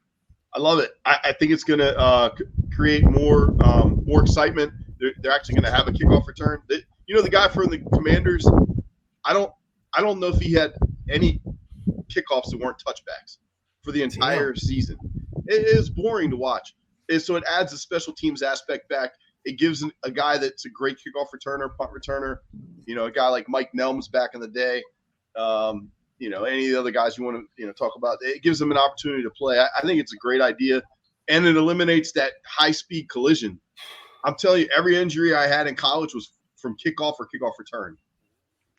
I love it. I think it's going to create more excitement. They're actually going to have a kickoff return. The guy from the Commanders, I don't know if he had any kickoffs that weren't touchbacks for the entire season. It is boring to watch. So it adds a special teams aspect back. It gives a guy that's a great kickoff returner, punt returner, a guy like Mike Nelms back in the day, any of the other guys you want to talk about. It gives them an opportunity to play. I think it's a great idea, and it eliminates that high-speed collision. I'm telling you, every injury I had in college was from kickoff or kickoff return.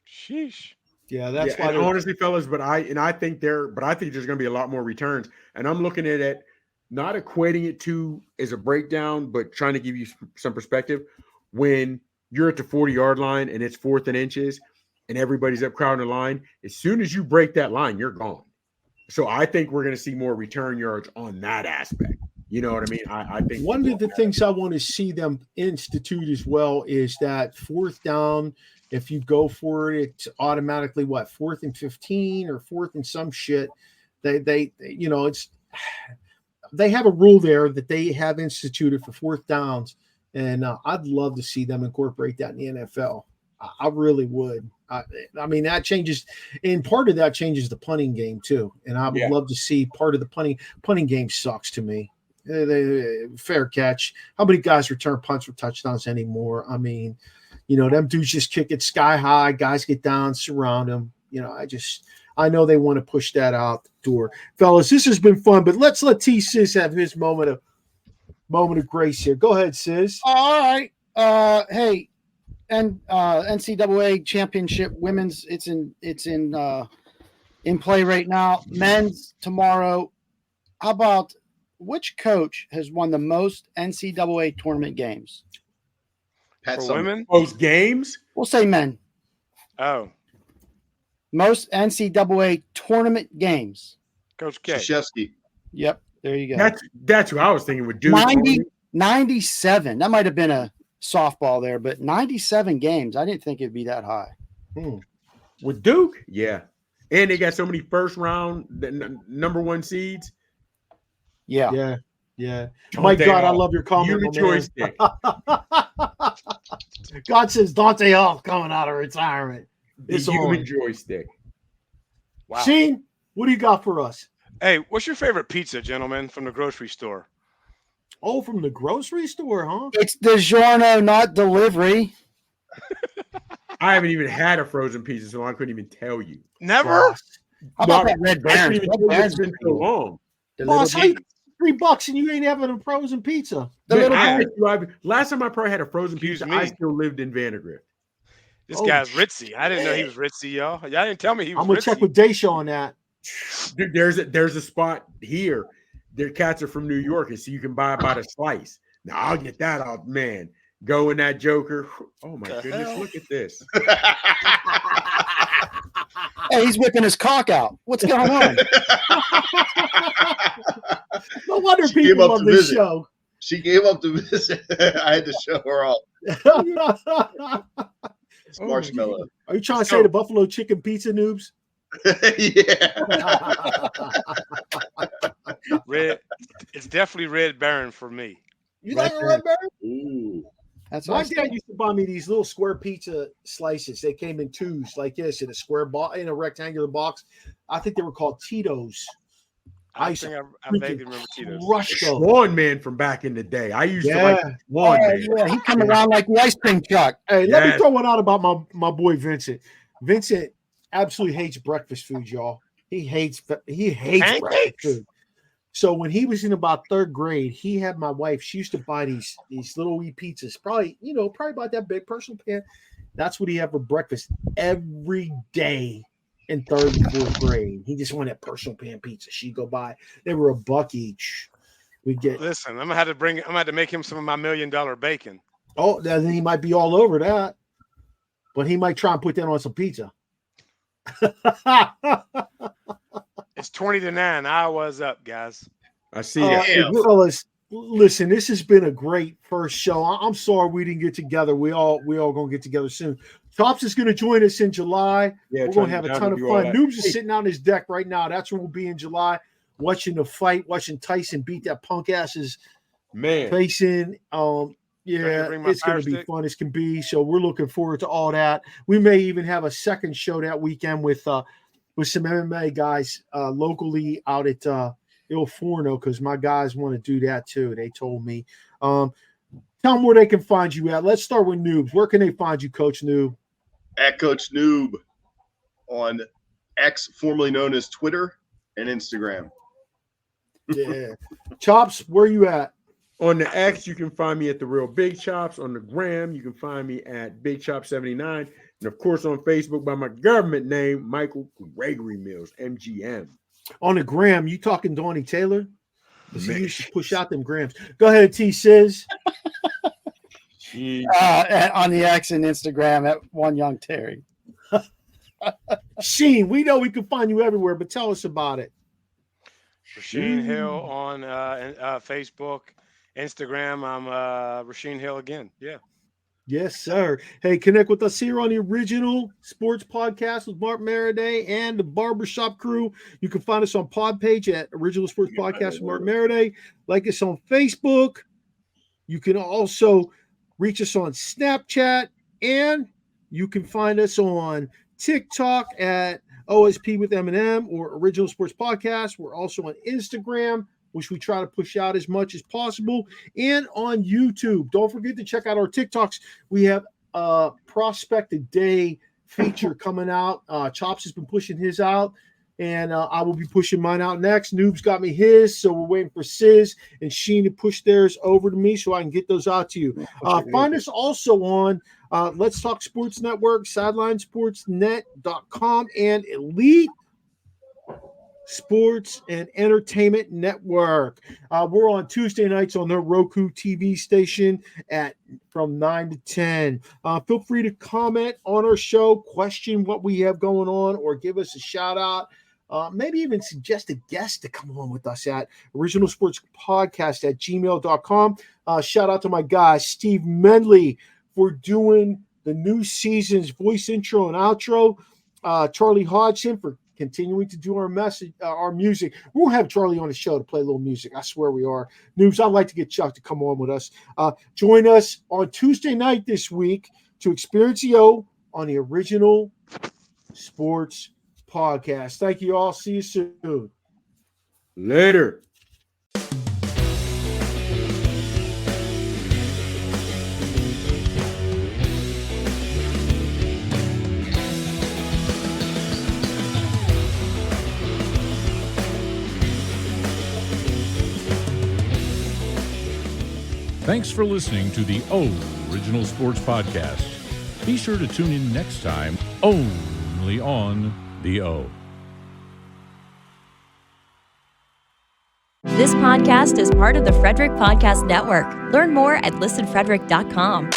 Sheesh. Yeah, that's why. Honestly, fellas, I think there's going to be a lot more returns, and I'm looking at it. Not equating it to as a breakdown, but trying to give you some perspective. When you're at the 40-yard line and it's 4th and inches, and everybody's up crowding the line, as soon as you break that line, you're gone. So I think we're going to see more return yards on that aspect. You know what I mean? I think one of the things I want to see them institute as well is that fourth down. If you go for it, it's automatically 4th and 15 or 4th and some shit. They have a rule there that they have instituted for fourth downs, and I'd love to see them incorporate that in the NFL. I really would. I mean, that changes, and part of that changes the punting game too. And I would love to see part of the punting game sucks to me. Fair catch. How many guys return punts for touchdowns anymore? I mean, them dudes just kick it sky high. Guys get down, surround them. I know they want to push that out the door. Fellas, this has been fun, but let's let T-Sis have his moment of grace here. Go ahead, Sis. All right. Hey, and NCAA championship women's, it's in play right now. Men's tomorrow. How about which coach has won the most NCAA tournament games? For women? Most games? We'll say men. Oh. Most NCAA tournament games. Coach K. Krzyzewski. Yep. There you go. That's who I was thinking would do 97. That might have been a softball there, but 97 games. I didn't think it'd be that high. With Duke? Yeah. And they got so many first round number 1 seeds. Yeah. My God, I love your comment. You joystick. God says Dante Hall coming out of retirement. It's the human on. joystick. Wow. Sheen, what do you got for us? Hey, what's your favorite pizza, gentlemen, from the grocery store? Oh, from the grocery store, huh? It's DiGiorno, not delivery. I haven't even had a frozen pizza, so I couldn't even tell you. Never? Boss. How about that Red Baron? It's been so long. Boss, how you $3 and you ain't having a frozen pizza? Last time I probably had a frozen Excuse pizza, me. I still lived in Vandergrift. This guy's ritzy. I didn't know he was ritzy, y'all. Y'all didn't tell me he was I'm gonna ritzy. check with Daisha on that. Dude, there's a spot here. Their cats are from New York, and so you can buy about a slice. Now I'll get that off, man. Go in that Joker. Oh my goodness, look at this. Hey, he's whipping his cock out. What's going on? No wonder people love this show. She gave up to visit. I had to show her off. It's marshmallow. Are you trying to say the buffalo chicken pizza noobs? Yeah. Red. It's definitely Red Baron for me. You like a Red Baron? Ooh. That's My dad used to buy me these little square pizza slices. They came in twos like this in a square box, in a rectangular box. I think they were called Tito's. I vaguely remember Tito's. Swan man from back in the day. I used to like Swan man. Yeah, he come around like the ice cream truck. Hey, let me throw one out about my boy Vincent. Vincent absolutely hates breakfast food, y'all. He hates breakfast food. So when he was in about 3rd grade, he had my wife. She used to buy these little wee pizzas, probably about that big, personal pan. That's what he had for breakfast every day in 3rd and 4th grade. He just wanted that personal pan pizza. She'd go buy. They were $1 each. We get. Listen, I'm gonna have to make him some of my $1 million bacon. Oh, then he might be all over that, but he might try and put that on some pizza. It's 20-9. Iowa's up, guys. I see that. Fellas, listen, this has been a great first show. I'm sorry we didn't get together. We all gonna get together soon. Chops is gonna join us in July. Yeah, we're gonna have a ton of fun. Noobs is sitting on his deck right now. That's where we'll be in July, watching the fight, watching Tyson beat that punk ass's face in. Yeah, it's going to be fun as can be. So we're looking forward to all that. We may even have a second show that weekend with some MMA guys locally out at Il Forno, because my guys want to do that too. They told me. Tell them where they can find you at. Let's start with Noobs. Where can they find you, Coach Noob? At Coach Noob on X, formerly known as Twitter and Instagram. Yeah. Chops, where you at? On the X, you can find me at The Real Big Chops. On the Gram, you can find me at Big Chop 79. And, of course, on Facebook by my government name, Michael Gregory Mills, MGM. On the Gram, you talking Donnie Taylor? Because he used to push out them grams. Go ahead, T-Sizz. On the X and Instagram at One Young Terry. Sheen, we know we can find you everywhere, but tell us about it. Rasheen Hill on Facebook, Instagram. I'm Rasheen Hill again. Yeah. Yes, sir. Hey, connect with us here on the Original Sports Podcast with Mark Maradei and the Barbershop crew. You can find us on Pod page at Original Sports Podcast with Mark Maradei. Like us on Facebook. You can also reach us on Snapchat, and you can find us on TikTok at OSP with Eminem or Original Sports Podcast. We're also on Instagram, which we try to push out as much as possible, and on YouTube. Don't forget to check out our TikToks. We have a Prospect a Day feature coming out. Chops has been pushing his out, and I will be pushing mine out next. Noob's got me his, so we're waiting for Sizz and Sheen to push theirs over to me so I can get those out to you. Find us also on Let's Talk Sports Network, SidelineSportsNet.com, and Elite Sports and Entertainment Network. We're on Tuesday nights on the Roku TV station from 9 to 10. Feel free to comment on our show, question what we have going on, or give us a shout out. Maybe even suggest a guest to come on with us at OriginalSportsPodcast at gmail.com. Shout out to my guy, Steve Medley, for doing the new season's voice intro and outro. Charlie Hodgson for continuing to do our music. We'll have Charlie on the show to play a little music. I swear we are. Noobs, I'd like to get Chuck to come on with us. Join us on Tuesday night this week to experience the O on the Original Sports Podcast. Thank you all. See you soon. Later. Thanks for listening to the Original Sports Podcast. Be sure to tune in next time only on the O. This podcast is part of the Frederick Podcast Network. Learn more at listenfrederick.com.